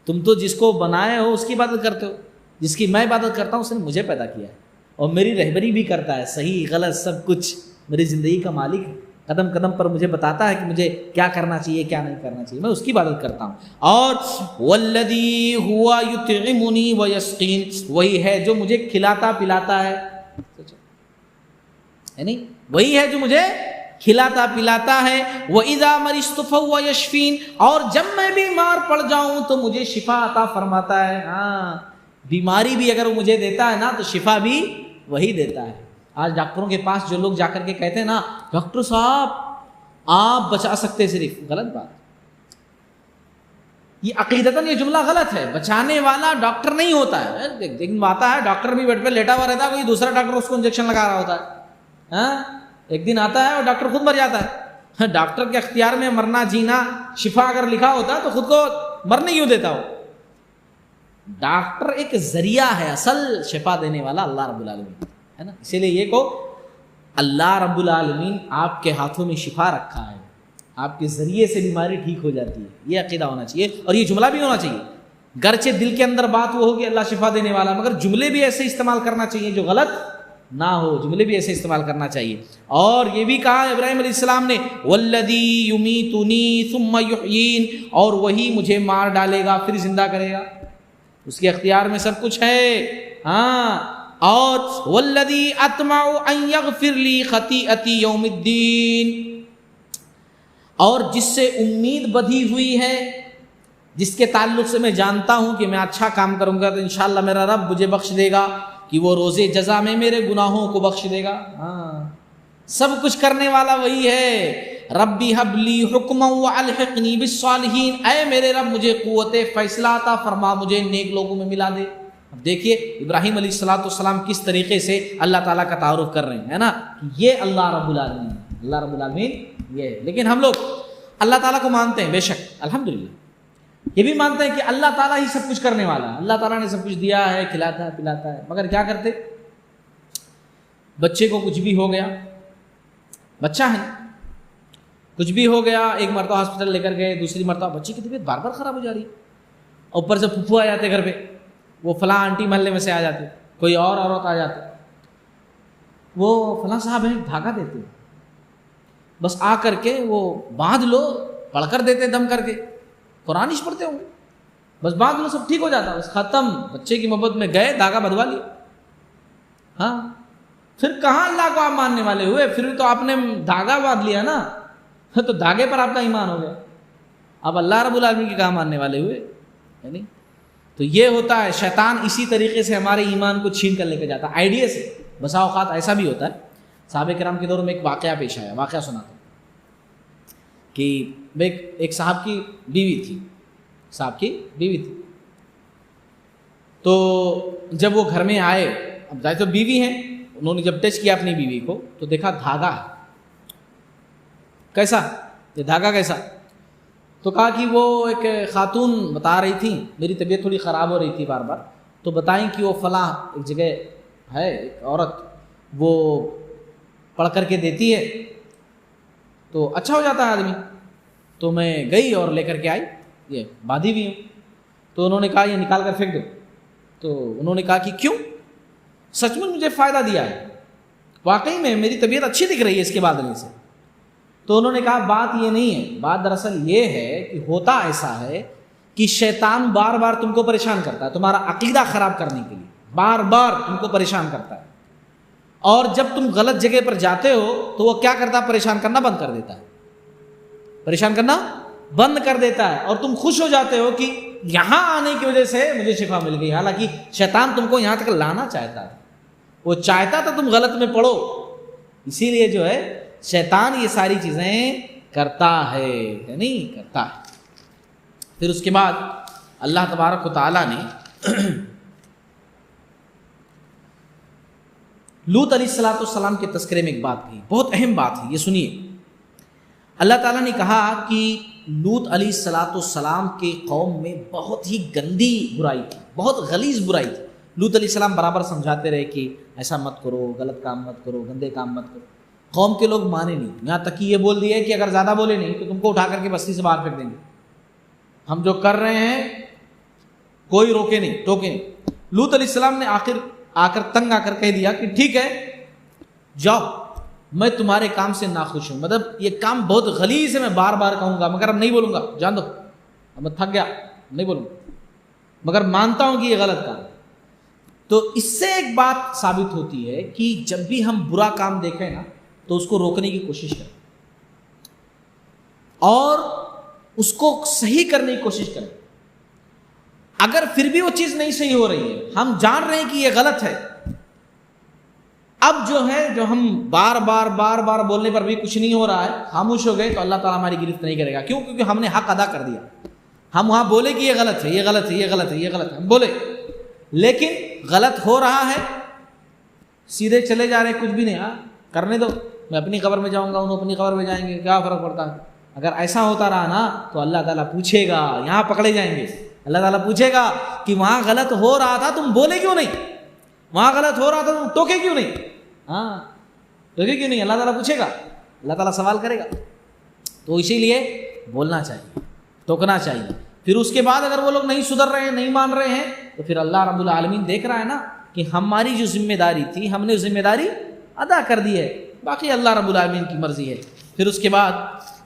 تم تو جس کو بنائے ہو اس کی عبادت کرتے ہو، جس کی میں عبادت کرتا ہوں اس نے مجھے پیدا کیا ہے اور میری رہبری بھی کرتا ہے، صحیح غلط سب کچھ، میری زندگی کا مالک ہے۔ قدم قدم پر مجھے بتاتا ہے کہ مجھے کیا کرنا چاہیے کیا نہیں کرنا چاہیے، میں اس کی عبادت کرتا ہوں. اور والذی ہوا یطعمنی ویسقین، وہی ہے جو مجھے کھلاتا پلاتا ہے، یعنی وہی ہے جو مجھے کھلاتا پلاتا ہے. وَإِذَا مَرِضْتُ فَهُوَ يَشْفِينِ، اور جب میں بیمار پڑ جاؤں تو مجھے شفا عطا فرماتا ہے. ہاں، بیماری بھی اگر وہ مجھے دیتا ہے نا تو شفا بھی وہی دیتا ہے. آج ڈاکٹروں کے پاس جو لوگ جا کر کے کہتے ہیں نا ڈاکٹر صاحب آپ بچا سکتے، صرف غلط بات. یہ عقیدتاً یہ جملہ غلط ہے. بچانے والا ڈاکٹر نہیں ہوتا ہے. لیکن آتا ہے ڈاکٹر بھی بیڈ پہ لیٹا ہوا رہتا ہے، کوئی دوسرا ڈاکٹر اس کو انجیکشن لگا رہا ہوتا ہے. ہاں، ایک دن آتا ہے اور ڈاکٹر خود مر جاتا ہے. ڈاکٹر کے اختیار میں مرنا جینا شفا اگر لکھا ہوتا تو خود کو مرنے کیوں دیتا ہو. ڈاکٹر ایک ذریعہ ہے، اصل شفا دینے والا اللہ رب العالمین ہے نا. اسی لیے یہ کو اللہ رب العالمین آپ کے ہاتھوں میں شفا رکھا ہے، آپ کے ذریعے سے بیماری ٹھیک ہو جاتی ہے. یہ عقیدہ ہونا چاہیے اور یہ جملہ بھی ہونا چاہیے. گرچہ دل کے اندر بات وہ ہوگی اللہ شفا دینے والا، مگر جملے بھی ایسے استعمال کرنا چاہیے جو غلط نہ ہو. جملے بھی ایسے استعمال کرنا چاہیے. اور یہ بھی کہا ابراہیم علیہ السلام نے والذی یمیتنی ثم یحیین، اور وہی مجھے مار ڈالے گا پھر زندہ کرے گا. اس کے اختیار میں سب کچھ ہے. ہاں، اور والذی اطمع ان یغفر لی خطیئتی یوم الدین، اور جس سے امید بدھی ہوئی ہے، جس کے تعلق سے میں جانتا ہوں کہ میں اچھا کام کروں گا تو انشاءاللہ میرا رب مجھے بخش دے گا، کہ وہ روز جزا میں میرے گناہوں کو بخش دے گا. ہاں، سب کچھ کرنے والا وہی ہے. ربی حب لی حکما والحقنی بالصالحین، اے میرے رب مجھے قوت فیصلہ عطا فرما، مجھے نیک لوگوں میں ملا دے. اب دیکھیے ابراہیم علیہ السلام کس طریقے سے اللہ تعالیٰ کا تعارف کر رہے ہیں، ہے نا. یہ اللہ رب العالمین، اللہ رب العالمین یہ ہے. لیکن ہم لوگ اللہ تعالیٰ کو مانتے ہیں، بے شک الحمدللہ، یہ بھی مانتے ہیں کہ اللہ تعالیٰ ہی سب کچھ کرنے والا ہے، اللہ تعالیٰ نے سب کچھ دیا ہے، کھلاتا ہے پلاتا ہے. مگر کیا کرتے؟ بچے کو کچھ بھی ہو گیا، بچہ ہے کچھ بھی ہو گیا، ایک مرتبہ ہاسپٹل لے کر گئے، دوسری مرتبہ بچے کی طبیعت بار بار خراب ہو جا رہی ہے، اوپر سے پھپھو آ جاتے گھر پہ، وہ فلاں آنٹی محلے میں سے آ جاتے، کوئی اور عورت آ جاتے، وہ فلاں صاحب ہیں دھاگا دیتے، بس آ کر کے وہ باندھ لو، پڑھ کر دیتے دم کر کے، قرآن ہی پڑھتے ہوں گے، بس باندھ لو سب ٹھیک ہو جاتا، بس ختم. بچے کی محبت میں گئے، دھاگا بدھوا لیا. ہاں، پھر کہاں اللہ کو آپ ماننے والے ہوئے؟ پھر تو آپ نے دھاگا باندھ لیا نا، تو دھاگے پر آپ کا ایمان ہو گیا. آپ اللہ رب العالمین کی کہاں ماننے والے ہوئے؟ یعنی تو یہ ہوتا ہے، شیطان اسی طریقے سے ہمارے ایمان کو چھین کر لے کے جاتا ہے، آئیڈیا سے. بسا اوقات ایسا بھی ہوتا ہے. صحابہ کرام کے دور میں ایک واقعہ پیش آیا، واقعہ سناتا ہوں کہ ایک صاحب کی بیوی تھی، تو جب وہ گھر میں آئے، اب ظاہر تو بیوی ہیں، انہوں نے جب ٹچ کیا اپنی بیوی کو تو دیکھا دھاگا ہے. کیسا یہ دھاگا کیسا؟ تو کہا کہ وہ ایک خاتون بتا رہی تھی میری طبیعت تھوڑی خراب ہو رہی تھی بار بار، تو بتائیں کہ وہ فلاں ایک جگہ ہے ایک عورت، وہ پڑھ کر کے دیتی ہے تو اچھا ہو جاتا ہے آدمی. تو میں گئی اور لے کر کے آئی، یہ باندھی بھی ہوں. تو انہوں نے کہا یہ نکال کر پھینک دو. تو انہوں نے کہا کہ کیوں؟ سچ میں مجھے فائدہ دیا ہے، واقعی میں میری طبیعت اچھی دکھ رہی ہے اس کے باندھنے سے. تو انہوں نے کہا بات یہ نہیں ہے، بات دراصل یہ ہے کہ ہوتا ایسا ہے کہ شیطان بار بار تم کو پریشان کرتا ہے، تمہارا عقیدہ خراب کرنے کے لیے بار بار تم کو پریشان کرتا ہے. اور جب تم غلط جگہ پر جاتے ہو تو وہ کیا کرتا ہے؟ پریشان کرنا بند کر دیتا ہے، پریشان کرنا بند کر دیتا ہے، اور تم خوش ہو جاتے ہو کہ یہاں آنے کی وجہ سے مجھے شفا مل گئی. حالانکہ شیطان تم کو یہاں تک لانا چاہتا ہے، وہ چاہتا تھا تم غلط میں پڑو. اسی لیے جو ہے شیطان یہ ساری چیزیں کرتا ہے، نہیں کرتا ہے. پھر اس کے بعد اللہ تبارک و تعالیٰ نے لوط علیہ السلام کے تذکرے میں ایک بات کہی، بہت اہم بات ہے، یہ سنیے. اللہ تعالیٰ نے کہا کہ لوط علیہ السلام کے قوم میں بہت ہی گندی برائی تھی، بہت غلیظ برائی تھی. لوط علیہ السلام برابر سمجھاتے رہے کہ ایسا مت کرو، غلط کام مت کرو، گندے کام مت کرو. قوم کے لوگ مانے نہیں، یہاں تک کہ یہ بول دیے کہ اگر زیادہ بولے نہیں تو تم کو اٹھا کر کے بستی سے باہر پھینک دیں گے. ہم جو کر رہے ہیں کوئی روکے نہیں، ٹوکے نہیں. لوط علیہ السلام نے آخر آ کر تنگ آ کر کہہ دیا کہ ٹھیک ہے جاؤ، میں تمہارے کام سے ناخوش ہوں. مطلب یہ کام بہت غلیظ ہے, میں بار بار کہوں گا مگر اب نہیں بولوں گا, جان دو اب میں تھک گیا, نہیں بولوں گا, مگر مانتا ہوں کہ یہ غلط کام ہے. تو اس سے ایک بات ثابت ہوتی ہے کہ جب بھی ہم برا کام دیکھیں نا تو اس کو روکنے کی کوشش کریں اور اس کو صحیح کرنے کی کوشش کریں. اگر پھر بھی وہ چیز نہیں صحیح ہو رہی ہے, ہم جان رہے ہیں کہ یہ غلط ہے, اب جو ہے جو ہم بار بار بولنے پر بھی کچھ نہیں ہو رہا ہے, خاموش ہو گئے, تو اللہ تعالیٰ ہماری گرفت نہیں کرے گا. کیوں؟ کیونکہ ہم نے حق ادا کر دیا. ہم وہاں بولے کہ یہ غلط ہے, یہ غلط ہے, یہ غلط ہے, یہ غلط ہے, ہم بولے, لیکن غلط ہو رہا ہے, سیدھے چلے جا رہے, کچھ بھی نہیں, ہاں کرنے دو, میں اپنی قبر میں جاؤں گا, انہوں اپنی قبر میں جائیں گے, کیا فرق پڑتا ہے. اگر ایسا ہوتا رہا نا تو اللہ تعالیٰ پوچھے گا, یہاں پکڑے جائیں گے, اللہ تعالیٰ پوچھے گا کہ وہاں غلط ہو رہا تھا تم بولے کیوں نہیں, وہاں غلط ہو رہا تھا تم ٹوکے کیوں نہیں, ہاں ٹوکے کیوں نہیں, اللہ تعالیٰ پوچھے گا, اللہ تعالیٰ سوال کرے گا. تو اسی لیے بولنا چاہیے, ٹوکنا چاہیے. پھر اس کے بعد اگر وہ لوگ نہیں سدھر رہے ہیں, نہیں مان رہے ہیں, تو پھر اللہ رب العالمین دیکھ رہا ہے نا کہ ہماری جو ذمہ داری تھی ہم نے ذمہ داری ادا کر دی ہے, باقی اللہ رب العالمین کی مرضی ہے. پھر اس کے بعد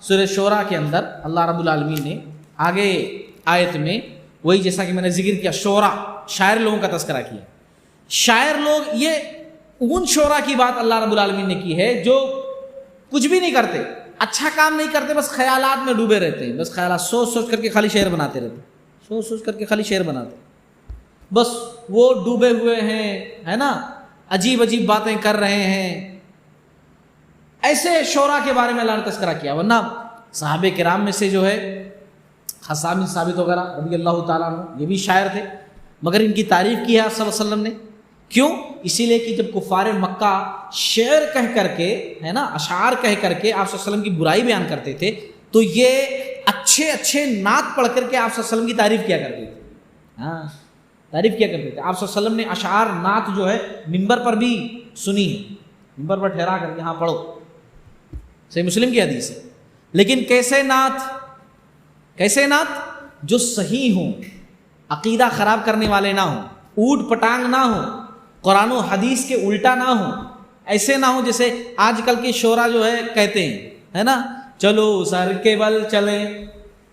سورہ شورا کے اندر اللہ رب العالمین نے آگے آیت میں وہی جیسا کہ میں نے ذکر کیا, شورا شاعر لوگوں کا تذکرہ کیا. شاعر لوگ, یہ ان شورا کی بات اللہ رب العالمین نے کی ہے جو کچھ بھی نہیں کرتے, اچھا کام نہیں کرتے, بس خیالات میں ڈوبے رہتے ہیں, بس خیالات سوچ کر کے خالی شعر بناتے رہتے, سوچ کر کے خالی شعر بناتے, بس وہ ڈوبے ہوئے ہیں, ہے نا, عجیب باتیں کر رہے ہیں. ایسے شعراء کے بارے میں اللہ نے تذکرہ کیا. ورنہ صحابہ کرام میں سے جو ہے حسان بن ثابت وغیرہ رضی اللہ تعالیٰ عنہ, یہ بھی شاعر تھے, مگر ان کی تعریف کی ہے آپ صلی اللہ علیہ وسلم نے. کیوں؟ اسی لیے کہ جب کفار مکہ شعر کہہ کر کے, ہے نا, اشعار کہہ کر کے آپ صلی اللہ علیہ وسلم کی برائی بیان کرتے تھے, تو یہ اچھے نعت پڑھ کر کے آپ صلی اللہ علیہ وسلم کی تعریف کیا کرتے تھے. ہاں تعریف کیا کرتے تھے. آپ صلی اللہ علیہ وسلم نے اشعار نعت جو ہے ممبر پر بھی سنی ہے, ممبر پر ٹھہرا کر کے ہاں پڑھو, صحیح مسلم کی حدیث ہے. لیکن کیسے نعت جو صحیح ہوں, عقیدہ خراب کرنے والے نہ ہوں, اوٹ پٹانگ نہ ہوں, قرآن و حدیث کے الٹا نہ ہوں. ایسے نہ ہوں جیسے آج کل کے شعرا جو ہے کہتے ہیں, ہے نا, چلو سر کے بل چلیں.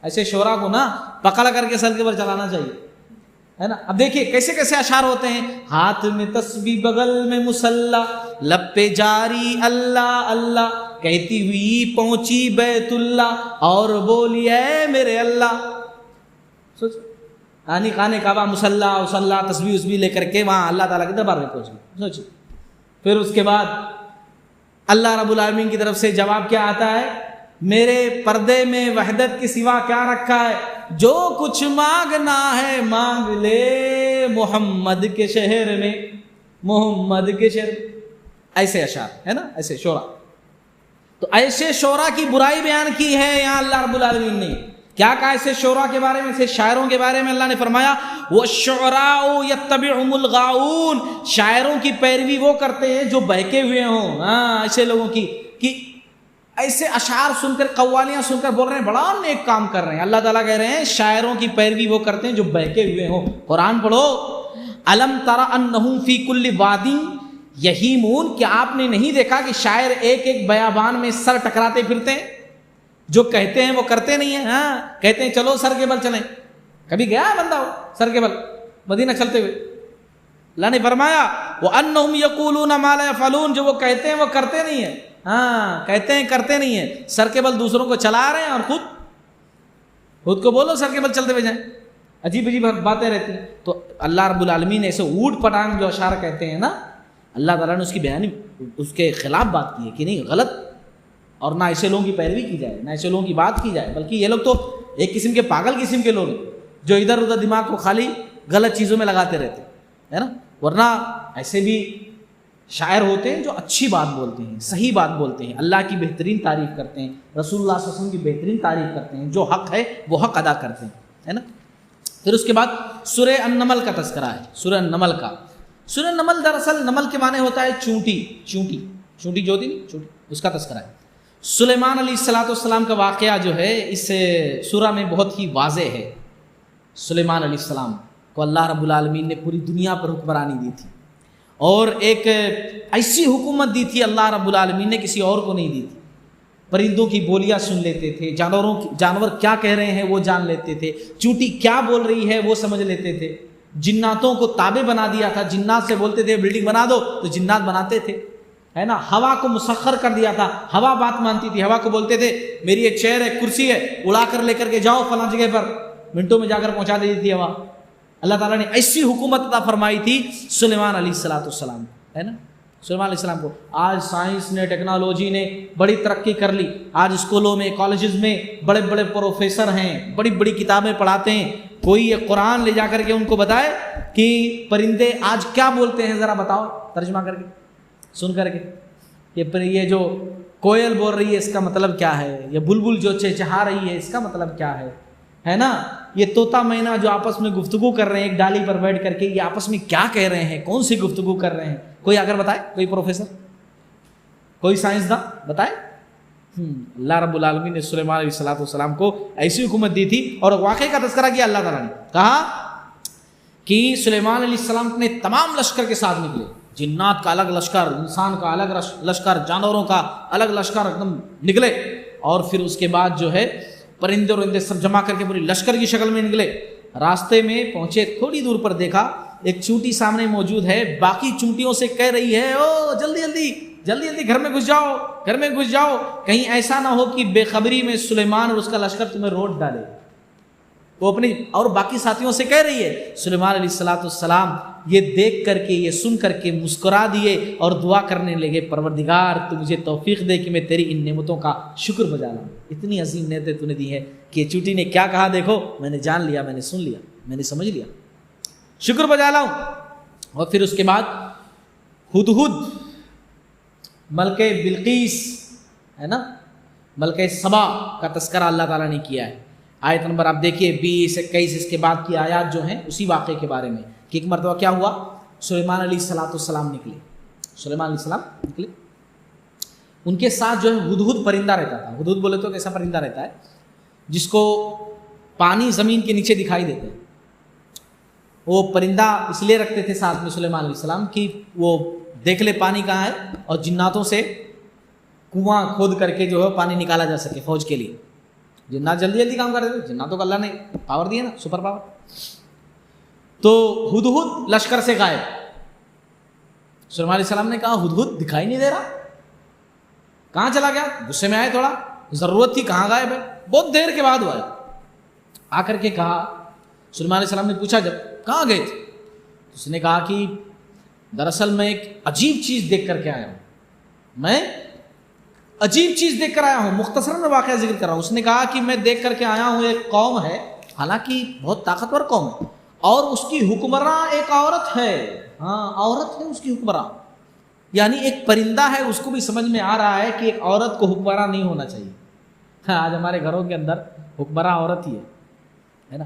ایسے شعرا کو نا پکڑ کر کے سر کے بل چلانا چاہیے, ہے نا. اب دیکھیے کیسے کیسے اشعار ہوتے ہیں, ہاتھ میں تسبیح بغل میں مصلی, لب پہ جاری اللہ اللہ, کہتی ہوئی پہنچی بیت اللہ اور بولی اے میرے اللہ. سوچ, آنی خانے کعبہ مصلی تسبیح اسبیح لے کر کے وہاں اللہ تعالیٰ کے دربار میں پہنچ گئی. سوچو, پھر اس کے بعد اللہ رب العالمین کی طرف سے جواب کیا آتا ہے, میرے پردے میں وحدت کے سوا کیا رکھا ہے, جو کچھ مانگنا ہے مانگ لے محمد کے شہر میں, محمد کے شہر. ایسے اشعار, ہے نا, ایسے شعرا. تو ایسے شعرا کی برائی بیان کی ہے یہاں اللہ رب العالمین نے. کیا کہا ایسے شعرا کے بارے میں, ایسے شاعروں کے بارے میں اللہ نے فرمایا وَالشُّعَرَاءُ يَتَّبِعُهُمُ الْغَاوُونَ, شاعروں کی پیروی وہ کرتے ہیں جو بہکے ہوئے ہوں. ہاں ایسے لوگوں کی کہ ایسے اشعار سن کر, قوالیاں سن کر بول رہے ہیں بڑا نیک کام کر رہے ہیں. اللہ تعالیٰ کہہ رہے ہیں شاعروں کی پیروی وہ کرتے ہیں جو بہکے ہوئے ہوں. قرآن پڑھو, أَلَمْ تَرَ أَنَّهُمْ فِي كُلِّ وَادٍ يَهِيمُونَ, کیا آپ نے نہیں دیکھا کہ شاعر ایک ایک بیابان میں سر ٹکراتے پھرتے ہیں, جو کہتے ہیں وہ کرتے نہیں ہیں. ہاں کہتے ہیں چلو سر کے بل چلیں, کبھی گیا ہے بندہ سر کے بل مدینہ چلتے ہوئے؟ اللہ نے فرمایا وَأَنَّهُمْ يَقُولُونَ مَا لَا يَفْعَلُونَ, جو وہ کہتے ہیں وہ کرتے نہیں ہیں. ہاں کہتے ہیں کرتے نہیں ہیں, سر کے بل دوسروں کو چلا رہے ہیں اور خود کو بولو سر کے بل چلتے ہوئے جائیں. عجیب باتیں رہتی ہیں. تو اللہ رب العالمین ایسے اوٹ پٹانگ جو اشعار کہتے ہیں نا, اللہ تعالیٰ نے اس کی بیانی اس کے خلاف بات کی ہے کہ نہیں غلط, اور نہ ایسے لوگوں کی پیروی کی جائے, نہ ایسے لوگوں کی بات کی جائے. بلکہ یہ لوگ تو ایک قسم کے پاگل قسم کے لوگ ہیں جو ادھر ادھر دماغ کو خالی غلط چیزوں میں لگاتے رہتے ہیں, ہے نا. ورنہ ایسے بھی شاعر ہوتے ہیں جو اچھی بات بولتے ہیں, صحیح بات بولتے ہیں, اللہ کی بہترین تعریف کرتے ہیں, رسول اللہ صلی اللہ علیہ وسلم کی بہترین تعریف کرتے ہیں, جو حق ہے وہ حق ادا کرتے ہیں, ہے نا. پھر اس کے بعد سورہ النمل کا تذکرہ ہے. سورہ النمل کا, سورہ نمل دراصل نمل کے معنی ہوتا ہے چونٹی جو ہوتی نہیں چونٹی, اس کا تذکرہ ہے. سلیمان علیہ السلام کا واقعہ جو ہے اس سورہ میں بہت ہی واضح ہے. سلیمان علیہ السلام کو اللہ رب العالمین نے پوری دنیا پر حکمرانی دی تھی, اور ایک ایسی حکومت دی تھی اللہ رب العالمین نے، کسی اور کو نہیں دی تھی۔ پرندوں کی بولیاں سن لیتے تھے، جانور کیا کہہ رہے ہیں وہ جان لیتے تھے، چونٹی کیا بول رہی ہے وہ سمجھ لیتے تھے۔ جناتوں کو تابع بنا دیا تھا، جنات سے بولتے تھے بلڈنگ بنا دو تو جنات بناتے تھے، ہے نا۔ ہوا کو مسخر کر دیا تھا، ہوا بات مانتی تھی، ہوا کو بولتے تھے میری ایک چیئر ہے، کرسی ہے، اڑا کر لے کر کے جاؤ فلاں جگہ پر، منٹوں میں جا کر پہنچا دیتی تھی ہوا۔ اللہ تعالیٰ نے ایسی حکومت عطا فرمائی تھی سلیمان علیہ السلام، ہے نا، سلیمان علیہ السلام کو۔ آج سائنس نے، ٹیکنالوجی نے بڑی ترقی کر لی، آج اسکولوں میں، کالجز میں بڑے بڑے پروفیسر ہیں، بڑی بڑی کتابیں پڑھاتے ہیں۔ کوئی یہ قرآن لے جا کر کے ان کو بتائے کہ پرندے آج کیا بولتے ہیں، ذرا بتاؤ ترجمہ کر کے، سن کر کے، یہ جو کوئل بول رہی ہے اس کا مطلب کیا ہے، یہ بلبل جو چہچہا رہی ہے اس کا مطلب کیا ہے نا، یہ طوطا مینا جو آپس میں گفتگو کر رہے ہیں ایک ڈالی پر بیٹھ کر کے، یہ آپس میں کیا کہہ رہے ہیں، کون سی گفتگو کر رہے ہیں، کوئی اگر بتائے، کوئی پروفیسر، کوئی سائنسداں بتائے۔ اللہ رب العالمین نے سلیمان علیہ السلام کو ایسی حکومت دی تھی، اور واقعے کا تذکرہ کیا اللہ تعالیٰ نے، کہا کہ سلیمان علیہ السلام نے تمام لشکر کے ساتھ نکلے، جنات کا الگ لشکر، انسان کا الگ لشکر، جانوروں کا الگ لشکر ایک دم نکلے، اور پھر اس کے بعد جو ہے پرندے ورندے سب جمع کر کے پوری لشکر کی شکل میں نکلے۔ راستے میں پہنچے، تھوڑی دور پر دیکھا ایک چونٹی سامنے موجود ہے، باقی چونٹیوں سے کہہ رہی ہے او جلدی جلدی جلدی جلدی گھر میں گھس جاؤ، گھر میں گھس جاؤ، کہیں ایسا نہ ہو کہ بے خبری میں سلیمان اور اس کا لشکر تمہیں روٹ ڈالے۔ وہ اپنی اور باقی ساتھیوں سے کہہ رہی ہے۔ سلیمان علیہ السلام یہ دیکھ کر کے، یہ سن کر کے مسکرا دیے اور دعا کرنے لگے، پروردگار تو مجھے توفیق دے کہ میں تیری ان نعمتوں کا شکر بجا لاؤں، اتنی عظیم نعمتیں تو نے دی ہے کہ چوٹی نے کیا کہا دیکھو، میں نے جان لیا، میں نے سن لیا، میں نے سمجھ لیا، شکر بجا لاؤں۔ اور پھر اس کے بعد ہدہد ملکہ بلقیس، ہے نا، ملکہ سبا کا تذکرہ اللہ تعالیٰ نے کیا ہے۔ آیت نمبر آپ دیکھیے 20، 21، اس کے بعد کی آیات جو ہیں اسی واقعے کے بارے میں کہ ایک مرتبہ کیا ہوا، سلیمان علیہ السلام نکلے، سلیمان علیہ السلام نکلے، ان کے ساتھ جو ہے ہدہد پرندہ رہتا تھا۔ ہدہد بولے تو کیسا پرندہ رہتا ہے جس کو پانی زمین کے نیچے دکھائی دیتے ہیں۔ وہ پرندہ اس لیے رکھتے تھے ساتھ میں سلیمان علیہ السلام کہ وہ دیکھ لے پانی کہاں ہے، اور جناتوں سے کنواں کھود کر کے جو ہے پانی نکالا جا سکے فوج کے لیے۔ جنات جلدی جلدی کام کر دیتے، جناتوں کو اللہ نے پاور دیا نا، سپر پاور۔ تو ہدہد لشکر سے غائب۔ سلیمان علیہ السلام نے کہا ہدہد دکھائی نہیں دے رہا، کہاں چلا گیا؟ غصے میں آئے، تھوڑا ضرورت تھی، کہاں غائب ہے؟ بہت دیر کے بعد ہوا ہے، آ کر کے کہا، سلیمان علیہ السلام نے پوچھا جب کہاں گئے تھے؟ اس نے کہا کہ دراصل میں ایک عجیب چیز دیکھ کر کے آیا ہوں، میں عجیب چیز دیکھ کر آیا ہوں، مختصراً میں واقعہ ذکر کر رہا ہوں۔ اس نے کہا کہ میں دیکھ کر کے آیا ہوں، ایک قوم ہے، حالانکہ بہت طاقتور قوم ہے، اور اس کی حکمراں ایک عورت ہے، ہاں عورت ہے اس کی حکمراں، یعنی ایک پرندہ ہے، اس کو بھی سمجھ میں آ رہا ہے کہ ایک عورت کو حکمراں نہیں ہونا چاہیے۔ ہاں آج ہمارے گھروں کے اندر حکمراں عورت ہی ہے نا۔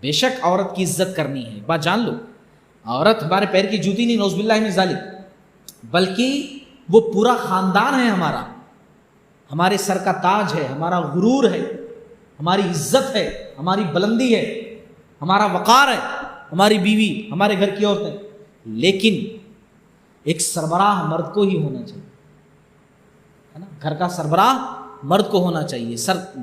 بے شک عورت کی عزت کرنی ہے، بات جان لو، عورت ہمارے پیر کی جوتی نہیں، نعوذ باللہ من ذالک، بلکہ وہ پورا خاندان ہے ہمارا، ہمارے سر کا تاج ہے، ہمارا غرور ہے، ہماری عزت ہے، ہماری بلندی ہے، ہمارا وقار ہے، ہماری بیوی، ہمارے گھر کی عورتیں۔ لیکن ایک سربراہ مرد کو ہی ہونا چاہیے، ہے نا، گھر کا سربراہ مرد کو ہونا چاہیے،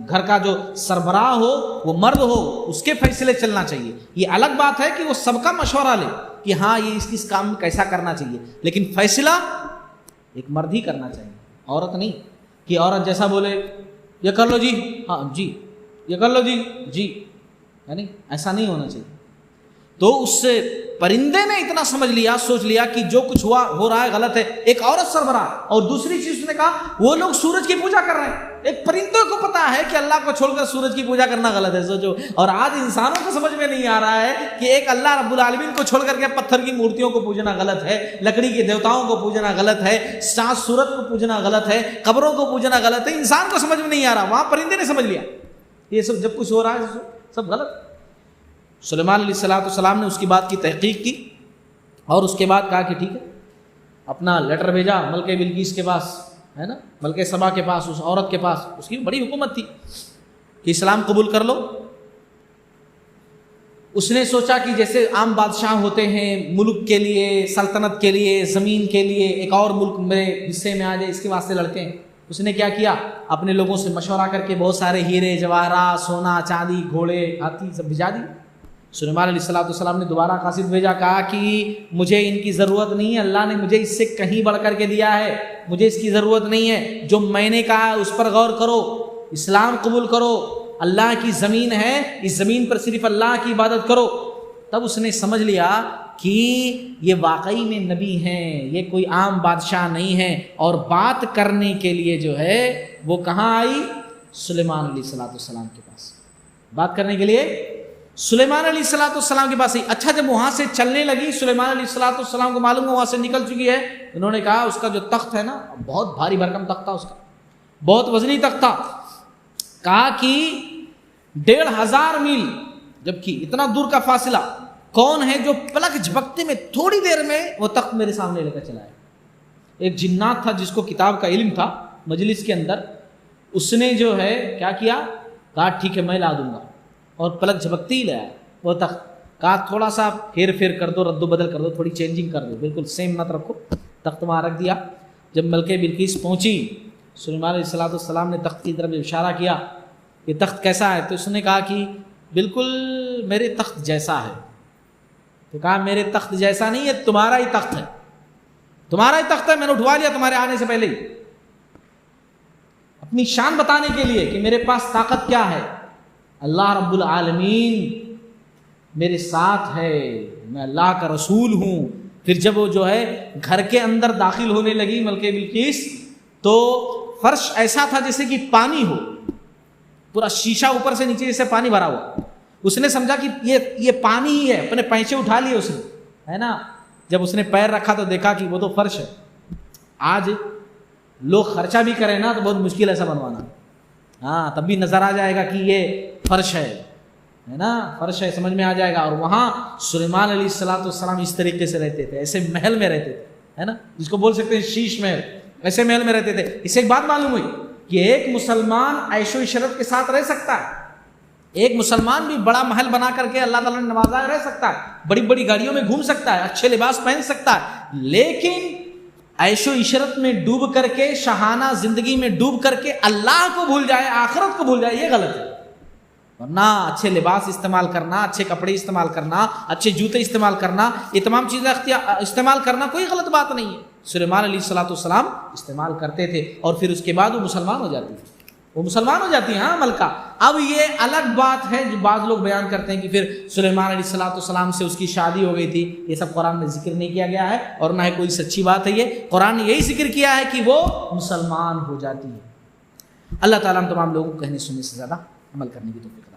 گھر کا جو سربراہ ہو وہ مرد ہو، اس کے فیصلے چلنا چاہیے۔ یہ الگ بات ہے کہ وہ سب کا مشورہ لے کہ ہاں یہ اس کام میں کیسا کرنا چاہیے، لیکن فیصلہ ایک مرد ہی کرنا چاہیے، عورت نہیں، کہ عورت جیسا بولے یہ کر لو جی، ہاں جی، یہ کر لو جی، یعنی ایسا نہیں ہونا چاہیے۔ تو اس سے پرندے نے اتنا سمجھ لیا، سوچ لیا کہ جو کچھ ہو رہا ہے غلط ہے، ایک عورت سربراہ۔ اور دوسری چیز اس نے کہا وہ لوگ سورج کی پوجا کر رہے ہیں، ایک پرندے کو پتا ہے کہ اللہ کو چھوڑ کر سورج کی پوجا کرنا غلط ہے، سوچو۔ اور آج انسانوں کو سمجھ میں نہیں آ رہا ہے کہ ایک اللہ رب العالمین کو چھوڑ کر کے پتھر کی مورتیوں کو پوجنا غلط ہے، لکڑی کے دیوتاؤں کو پوجنا غلط ہے، چاند سورج کو پوجنا غلط ہے، قبروں کو پوجنا غلط ہے۔ انسان کو سمجھ میں نہیں آ رہا، وہاں پرندے نے سمجھ لیا یہ سب جب کچھ ہو رہا ہے سب غلط۔ سلیمان علیہ السلام نے اس کی بات کی تحقیق کی، اور اس کے بعد کہا کہ ٹھیک ہے، اپنا لیٹر بھیجا ملکہ بلقیس کے پاس، ہے نا، ملکہ سبا کے پاس، اس عورت کے پاس، اس کی بڑی حکومت تھی کہ اسلام قبول کر لو۔ اس نے سوچا کہ جیسے عام بادشاہ ہوتے ہیں ملک کے لیے، سلطنت کے لیے، زمین کے لیے، ایک اور ملک میرے حصے میں آ جائے، اس کے واسطے لڑتے ہیں. اس نے کیا کیا؟ اپنے لوگوں سے مشورہ کر کے بہت سارے ہیرے جواہرات، سونا چاندی، گھوڑے، ہاتھی سب بھیجا دی. سلیمان علیہ السلام نے دوبارہ قاصد بھیجا، کہا کہ مجھے ان کی ضرورت نہیں ہے، اللہ نے مجھے اس سے کہیں بڑھ کر کے دیا ہے، مجھے اس کی ضرورت نہیں ہے. جو میں نے کہا اس پر غور کرو، اسلام قبول کرو، اللہ کی زمین ہے، اس زمین پر صرف اللہ کی عبادت کرو. تب اس نے سمجھ لیا کہ یہ واقعی میں نبی ہیں، یہ کوئی عام بادشاہ نہیں ہے. اور بات کرنے کے لیے جو ہے وہ کہاں آئی؟ سلیمان علیہ السلام کے پاس. بات کرنے کے لیے سلیمان علیہ السلام کے پاس آئی. اچھا جب وہاں سے چلنے لگی، سلیمان علیہ السلام کو معلوم وہاں سے نکل چکی ہے. انہوں نے کہا اس کا جو تخت ہے نا، بہت بھاری بھرکم تخت تھا، اس کا بہت وزنی تخت تھا. کہا کہ 1500 میل، جبکہ اتنا دور کا فاصلہ، کون ہے جو پلک جھپکتے میں تھوڑی دیر میں وہ تخت میرے سامنے لے کر چلا ہے؟ ایک جنات تھا جس کو کتاب کا علم تھا مجلس کے اندر، اس نے جو ہے کیا کیا؟ کہا ٹھیک ہے میں لا دوں گا، اور پلک جھپکتے ہی لایا وہ تخت. کہا تھوڑا سا ہیر پھیر کر دو، رد و بدل کر دو، تھوڑی چینجنگ کر دو، بالکل سیم مت رکھو. تخت وہاں رکھ دیا. جب ملکہ بلقیس پہنچی، سلیمان علیہ السلام نے تخت کی طرف اشارہ کیا، یہ تخت کیسا ہے؟ تو اس نے کہا کہ بالکل میرے تخت جیسا ہے. تو کہا میرے تخت جیسا نہیں ہے، تمہارا ہی تخت ہے، تمہارا ہی تخت ہے، میں نے اٹھوا لیا تمہارے آنے سے پہلے ہی. اپنی شان بتانے کے لیے کہ میرے پاس طاقت کیا ہے. اللہ رب العالمین میرے ساتھ ہے، میں اللہ کا رسول ہوں. پھر جب وہ جو ہے گھر کے اندر داخل ہونے لگی ملکہ بلقیس، تو فرش ایسا تھا جیسے کہ پانی ہو، پورا شیشہ اوپر سے نیچے جیسے پانی بھرا ہوا. اس نے سمجھا کہ یہ پانی ہی ہے، اپنے پینچے اٹھا لیے اس نے، ہے نا. جب اس نے پیر رکھا تو دیکھا کہ وہ تو فرش ہے. آج لوگ خرچہ بھی کریں نا تو بہت مشکل ایسا بنوانا، ہاں تب بھی نظر آ جائے گا کہ یہ فرش ہے نا، فرش ہے، سمجھ میں آ جائے گا. اور وہاں سلیمان علیہ السلام اس طریقے سے رہتے تھے، ایسے محل میں رہتے تھے، ہے نا، جس کو بول سکتے ہیں شیش محل، ایسے محل میں رہتے تھے. اس سے ایک بات معلوم ہوئی کہ ایک مسلمان عیش و عشرت کے ساتھ رہ سکتا ہے، ایک مسلمان بھی بڑا محل بنا کر کے اللہ تعالیٰ نے نوازا رہ سکتا ہے، بڑی بڑی گاڑیوں میں گھوم سکتا ہے، اچھے لباس پہن سکتا ہے، لیکن عیش و عشرت میں ڈوب کر کے، شاہانہ زندگی میں ڈوب کر کے اللہ کو بھول جائے، آخرت کو بھول جائے، یہ غلط ہے. ورنہ اچھے لباس استعمال کرنا، اچھے کپڑے استعمال کرنا، اچھے جوتے استعمال کرنا، یہ تمام چیزیں استعمال کرنا کوئی غلط بات نہیں ہے. سلیمان علیہ السلام استعمال کرتے تھے، اور پھر اس کے بعد وہ مسلمان ہو جاتی ہے، وہ مسلمان ہو جاتی ہیں. ہاں ملکہ. اب یہ الگ بات ہے جو بعض لوگ بیان کرتے ہیں کہ پھر سلیمان علیہ السلام سے اس کی شادی ہو گئی تھی. یہ سب قرآن میں ذکر نہیں کیا گیا ہے، اور نہ ہی کوئی سچی بات ہے. یہ قرآن نے یہی ذکر کیا ہے کہ وہ مسلمان ہو جاتی ہے. اللہ تعالیٰ ہم تمام لوگوں کو کہنے سننے سے زیادہ عمل کرنے کی توفیق